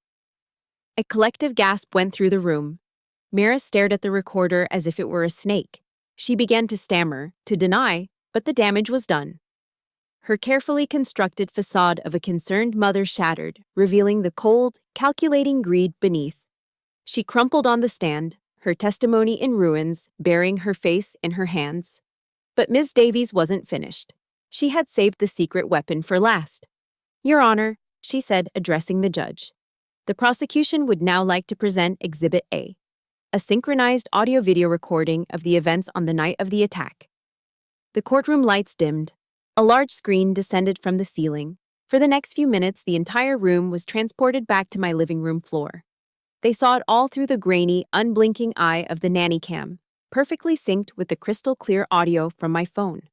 Speaker 1: A collective gasp went through the room. Mara stared at the recorder as if it were a snake. She began to stammer, to deny, but the damage was done. Her carefully constructed facade of a concerned mother shattered, revealing the cold, calculating greed beneath. She crumpled on the stand, her testimony in ruins, burying her face in her hands. But Ms. Davies wasn't finished. She had saved the secret weapon for last. "Your Honor," she said, addressing the judge. "The prosecution would now like to present Exhibit A, a synchronized audio-video recording of the events on the night of the attack." The courtroom lights dimmed. A large screen descended from the ceiling. For the next few minutes, the entire room was transported back to my living room floor. They saw it all through the grainy, unblinking eye of the nanny cam, perfectly synced with the crystal-clear audio from my phone.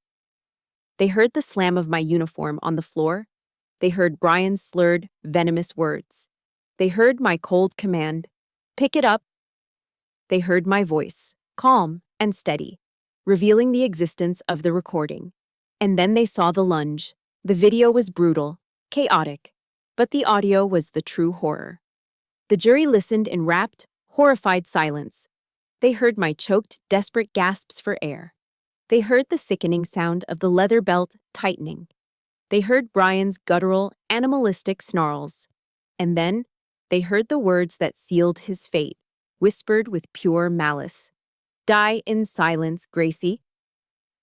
Speaker 1: They heard the slam of my uniform on the floor. They heard Brian's slurred, venomous words. They heard my cold command, "Pick it up." They heard my voice, calm and steady, revealing the existence of the recording. And then they saw the lunge. The video was brutal, chaotic, but the audio was the true horror. The jury listened in rapt, horrified silence. They heard my choked, desperate gasps for air. They heard the sickening sound of the leather belt tightening. They heard Brian's guttural, animalistic snarls. And then, they heard the words that sealed his fate, whispered with pure malice. "Die in silence, Gracie."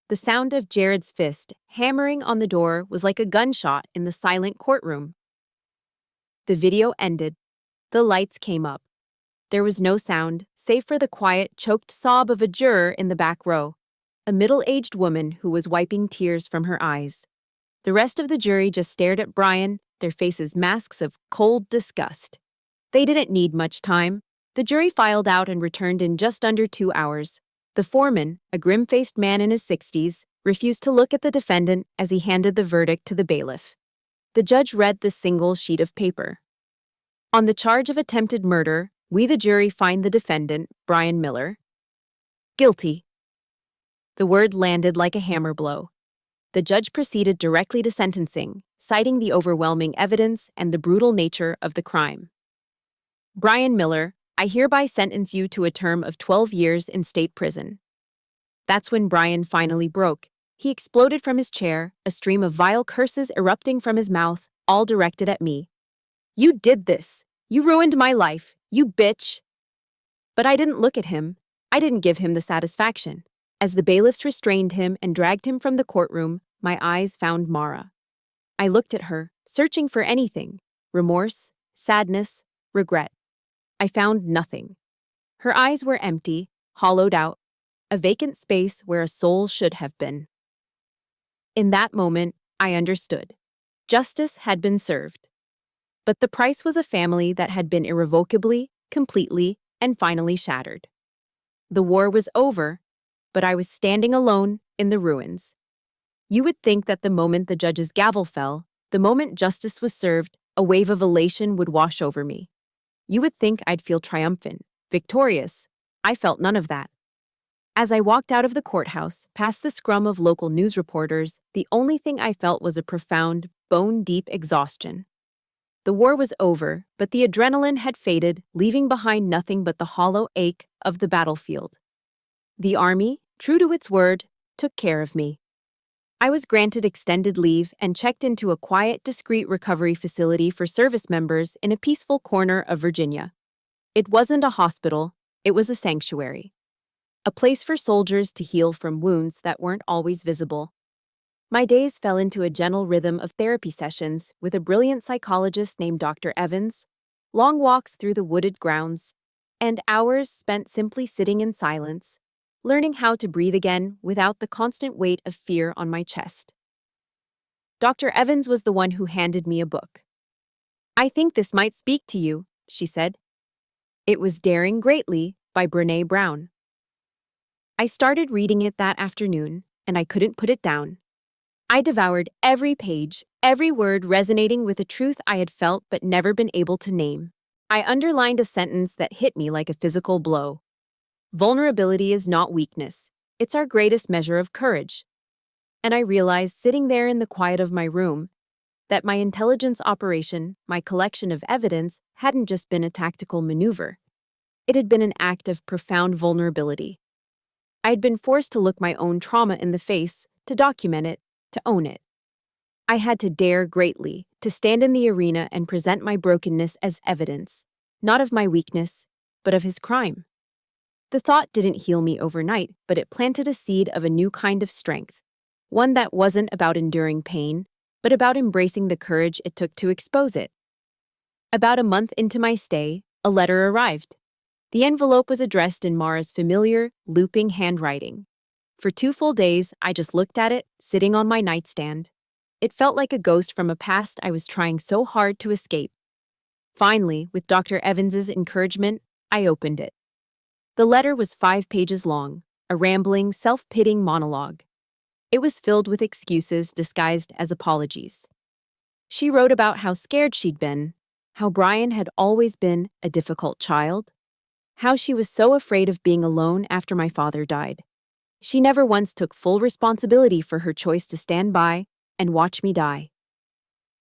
Speaker 1: The sound of Jared's fist hammering on the door was like a gunshot in the silent courtroom. The video ended. The lights came up. There was no sound, save for the quiet, choked sob of a juror in the back row, a middle-aged woman who was wiping tears from her eyes. The rest of the jury just stared at Brian, their faces masks of cold disgust. They didn't need much time. The jury filed out and returned in just under 2 hours. The foreman, a grim-faced man in his 60s, refused to look at the defendant as he handed the verdict to the bailiff. The judge read the single sheet of paper. "On the charge of attempted murder, we the jury find the defendant, Brian Miller, guilty." The word landed like a hammer blow. The judge proceeded directly to sentencing, citing the overwhelming evidence and the brutal nature of the crime. "Brian Miller, I hereby sentence you to a term of 12 years in state prison." That's when Brian finally broke. He exploded from his chair, a stream of vile curses erupting from his mouth, all directed at me. "You did this! You ruined my life! You bitch!" But I didn't look at him. I didn't give him the satisfaction. As the bailiffs restrained him and dragged him from the courtroom, my eyes found Mara. I looked at her, searching for anything: remorse, sadness, regret. I found nothing. Her eyes were empty, hollowed out, a vacant space where a soul should have been. In that moment, I understood. Justice had been served. But the price was a family that had been irrevocably, completely, and finally shattered. The war was over, but I was standing alone in the ruins. You would think that the moment the judge's gavel fell, the moment justice was served, a wave of elation would wash over me. You would think I'd feel triumphant, victorious. I felt none of that. As I walked out of the courthouse, past the scrum of local news reporters, the only thing I felt was a profound, bone-deep exhaustion. The war was over, but the adrenaline had faded, leaving behind nothing but the hollow ache of the battlefield. The army, true to its word, took care of me. I was granted extended leave and checked into a quiet, discreet recovery facility for service members in a peaceful corner of Virginia. It wasn't a hospital, it was a sanctuary. A place for soldiers to heal from wounds that weren't always visible. My days fell into a gentle rhythm of therapy sessions with a brilliant psychologist named Dr. Evans, long walks through the wooded grounds, and hours spent simply sitting in silence, learning how to breathe again without the constant weight of fear on my chest. Dr. Evans was the one who handed me a book. "I think this might speak to you," she said. It was Daring Greatly by Brené Brown. I started reading it that afternoon, and I couldn't put it down. I devoured every page, every word resonating with a truth I had felt but never been able to name. I underlined a sentence that hit me like a physical blow. Vulnerability is not weakness. It's our greatest measure of courage. And I realized, sitting there in the quiet of my room, that my intelligence operation, my collection of evidence, hadn't just been a tactical maneuver. It had been an act of profound vulnerability. I had been forced to look my own trauma in the face, to document it, to own it. I had to dare greatly, to stand in the arena and present my brokenness as evidence, not of my weakness, but of his crime. The thought didn't heal me overnight, but it planted a seed of a new kind of strength, one that wasn't about enduring pain, but about embracing the courage it took to expose it. About a month into my stay, a letter arrived. The envelope was addressed in Mara's familiar, looping handwriting. For 2 full days, I just looked at it, sitting on my nightstand. It felt like a ghost from a past I was trying so hard to escape. Finally, with Dr. Evans's encouragement, I opened it. The letter was 5 pages long, a rambling, self-pitying monologue. It was filled with excuses disguised as apologies. She wrote about how scared she'd been, how Brian had always been a difficult child, how she was so afraid of being alone after my father died. She never once took full responsibility for her choice to stand by and watch me die.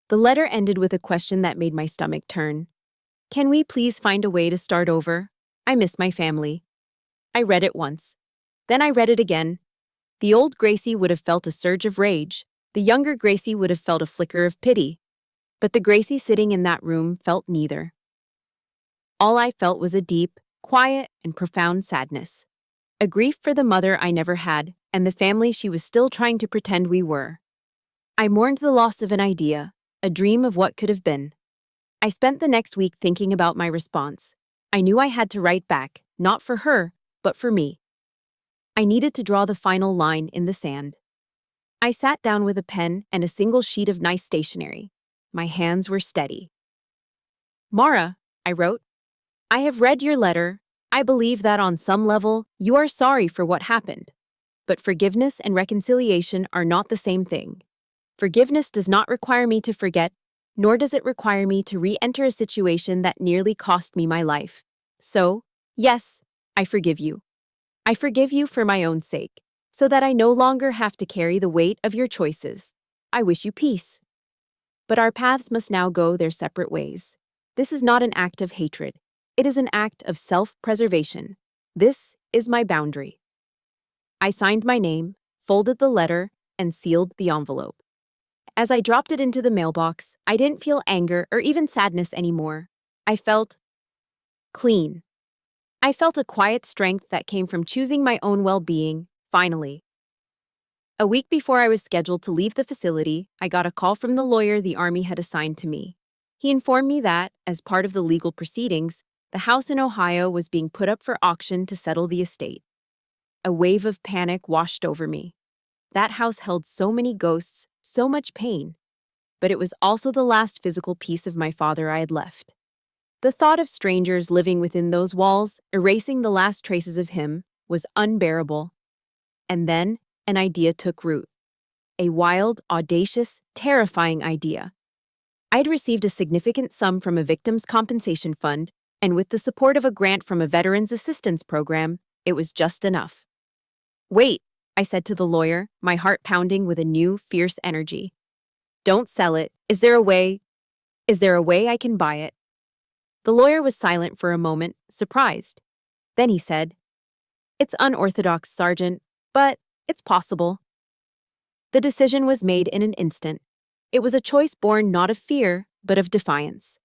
Speaker 1: The letter ended with a question that made my stomach turn. "Can we please find a way to start over? I miss my family." I read it once. Then I read it again. The old Gracie would have felt a surge of rage. The younger Gracie would have felt a flicker of pity. But the Gracie sitting in that room felt neither. All I felt was a deep, quiet, and profound sadness. A grief for the mother I never had, and the family she was still trying to pretend we were. I mourned the loss of an idea, a dream of what could have been. I spent the next week thinking about my response. I knew I had to write back, not for her, but for me. I needed to draw the final line in the sand. I sat down with a pen and a single sheet of nice stationery. My hands were steady. "Mara," I wrote, "I have read your letter. I believe that on some level, you are sorry for what happened. But forgiveness and reconciliation are not the same thing. Forgiveness does not require me to forget, nor does it require me to re-enter a situation that nearly cost me my life. So, yes, I forgive you. I forgive you for my own sake, so that I no longer have to carry the weight of your choices. I wish you peace. But our paths must now go their separate ways. This is not an act of hatred. It is an act of self-preservation. This is my boundary." I signed my name, folded the letter, and sealed the envelope. As I dropped it into the mailbox, I didn't feel anger or even sadness anymore. I felt clean. I felt a quiet strength that came from choosing my own well-being, finally. A week before I was scheduled to leave the facility, I got a call from the lawyer the Army had assigned to me. He informed me that, as part of the legal proceedings, the house in Ohio was being put up for auction to settle the estate. A wave of panic washed over me. That house held so many ghosts, so much pain. But it was also the last physical piece of my father I had left. The thought of strangers living within those walls, erasing the last traces of him, was unbearable. And then, an idea took root. A wild, audacious, terrifying idea. I'd received a significant sum from a victims' compensation fund, and with the support of a grant from a veterans assistance program, it was just enough. "Wait," I said to the lawyer, my heart pounding with a new, fierce energy. "Don't sell it. Is there a way I can buy it?" The lawyer was silent for a moment, surprised. Then he said, "It's unorthodox, Sergeant, but it's possible." The decision was made in an instant. It was a choice born not of fear, but of defiance.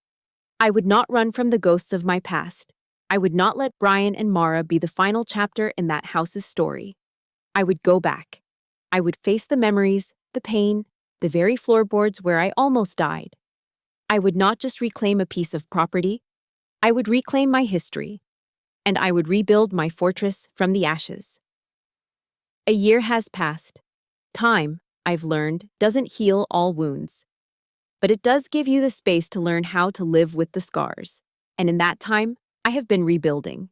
Speaker 1: I would not run from the ghosts of my past. I would not let Brian and Mara be the final chapter in that house's story. I would go back. I would face the memories, the pain, the very floorboards where I almost died. I would not just reclaim a piece of property. I would reclaim my history. And I would rebuild my fortress from the ashes. A year has passed. Time, I've learned, doesn't heal all wounds. But it does give you the space to learn how to live with the scars. And in that time, I have been rebuilding.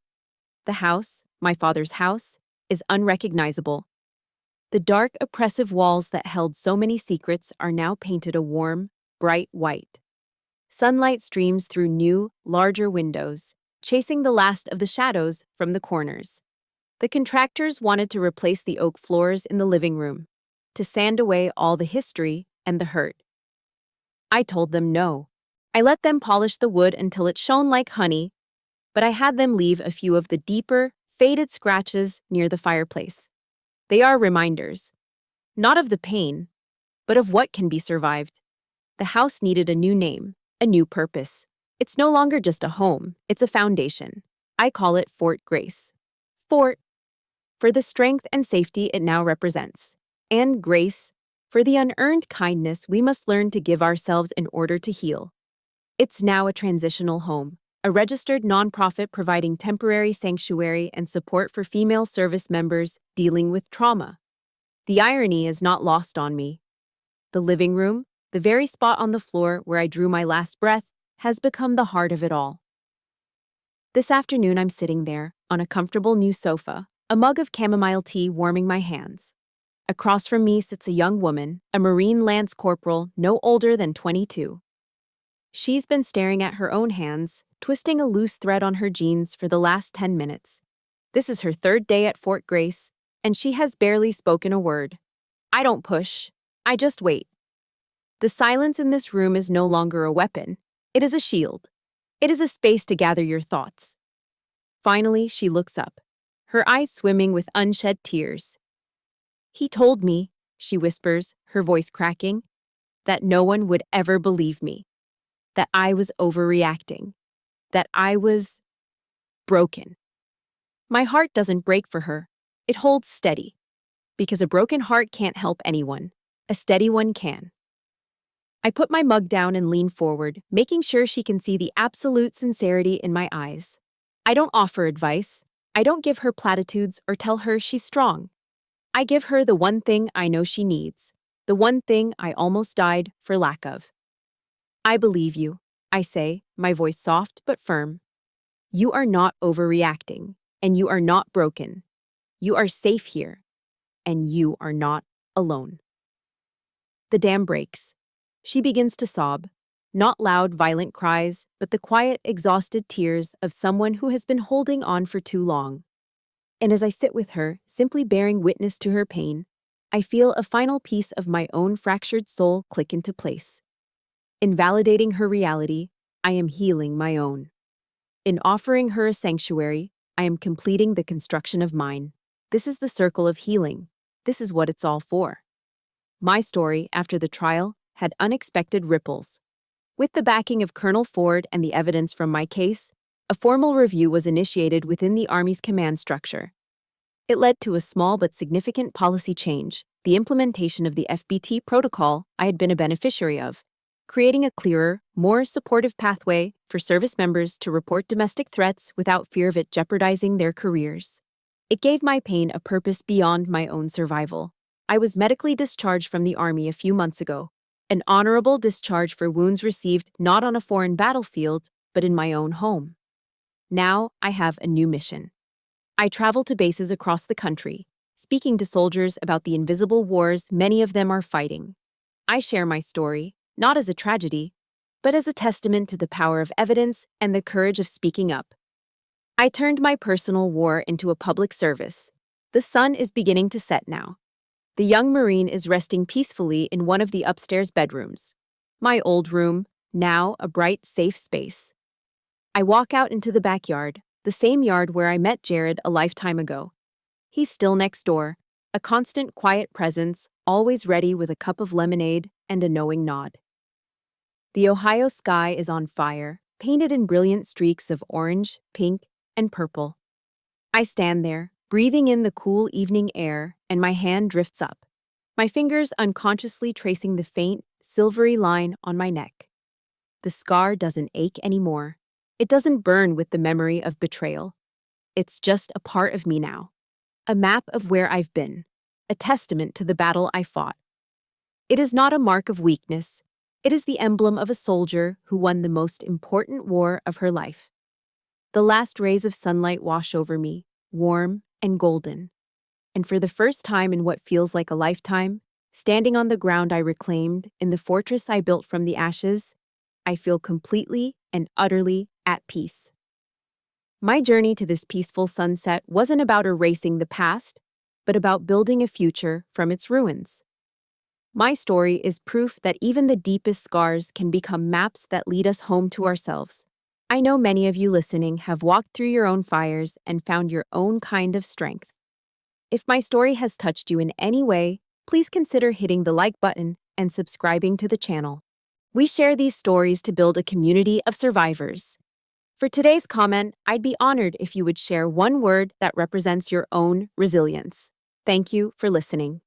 Speaker 1: The house, my father's house, is unrecognizable. The dark, oppressive walls that held so many secrets are now painted a warm, bright white. Sunlight streams through new, larger windows, chasing the last of the shadows from the corners. The contractors wanted to replace the oak floors in the living room, to sand away all the history and the hurt. I told them no. I let them polish the wood until it shone like honey, but I had them leave a few of the deeper, faded scratches near the fireplace. They are reminders, not of the pain, but of what can be survived. The house needed a new name, a new purpose. It's no longer just a home, it's a foundation. I call it Fort Grace. Fort, for the strength and safety it now represents, and grace, for the unearned kindness we must learn to give ourselves in order to heal. It's now a transitional home, a registered nonprofit providing temporary sanctuary and support for female service members dealing with trauma. The irony is not lost on me. The living room, the very spot on the floor where I drew my last breath, has become the heart of it all. This afternoon I'm sitting there, on a comfortable new sofa, a mug of chamomile tea warming my hands. Across from me sits a young woman, a Marine Lance Corporal no older than 22. She's been staring at her own hands, twisting a loose thread on her jeans for the last 10 minutes. This is her third day at Fort Grace, and she has barely spoken a word. I don't push. I just wait. The silence in this room is no longer a weapon. It is a shield. It is a space to gather your thoughts. Finally, she looks up, her eyes swimming with unshed tears. "He told me," she whispers, her voice cracking, "that no one would ever believe me. That I was overreacting. That I was broken." My heart doesn't break for her. It holds steady. Because a broken heart can't help anyone. A steady one can. I put my mug down and lean forward, making sure she can see the absolute sincerity in my eyes. I don't offer advice. I don't give her platitudes or tell her she's strong. I give her the one thing I know she needs. The one thing I almost died for lack of. "I believe you," I say, my voice soft but firm. "You are not overreacting, and you are not broken. You are safe here, and you are not alone." The dam breaks. She begins to sob, not loud, violent cries, but the quiet, exhausted tears of someone who has been holding on for too long. And as I sit with her, simply bearing witness to her pain, I feel a final piece of my own fractured soul click into place. In validating her reality, I am healing my own. In offering her a sanctuary, I am completing the construction of mine. This is the circle of healing. This is what it's all for. My story, after the trial, had unexpected ripples. With the backing of Colonel Ford and the evidence from my case, a formal review was initiated within the Army's command structure. It led to a small but significant policy change, the implementation of the FBT protocol I had been a beneficiary of, creating a clearer, more supportive pathway for service members to report domestic threats without fear of it jeopardizing their careers. It gave my pain a purpose beyond my own survival. I was medically discharged from the Army a few months ago, an honorable discharge for wounds received not on a foreign battlefield, but in my own home. Now I have a new mission. I travel to bases across the country, speaking to soldiers about the invisible wars many of them are fighting. I share my story, not as a tragedy, but as a testament to the power of evidence and the courage of speaking up. I turned my personal war into a public service. The sun is beginning to set now. The young Marine is resting peacefully in one of the upstairs bedrooms. My old room, now a bright, safe space. I walk out into the backyard, the same yard where I met Jared a lifetime ago. He's still next door, a constant quiet presence, always ready with a cup of lemonade and a knowing nod. The Ohio sky is on fire, painted in brilliant streaks of orange, pink, and purple. I stand there, breathing in the cool evening air, and my hand drifts up, my fingers unconsciously tracing the faint, silvery line on my neck. The scar doesn't ache anymore. It doesn't burn with the memory of betrayal. It's just a part of me now. A map of where I've been, a testament to the battle I fought. It is not a mark of weakness. It is the emblem of a soldier who won the most important war of her life. The last rays of sunlight wash over me, warm and golden. And for the first time in what feels like a lifetime, standing on the ground I reclaimed in the fortress I built from the ashes, I feel completely and utterly at peace. My journey to this peaceful sunset wasn't about erasing the past, but about building a future from its ruins. My story is proof that even the deepest scars can become maps that lead us home to ourselves. I know many of you listening have walked through your own fires and found your own kind of strength. If my story has touched you in any way, please consider hitting the like button and subscribing to the channel. We share these stories to build a community of survivors. For today's comment, I'd be honored if you would share one word that represents your own resilience. Thank you for listening.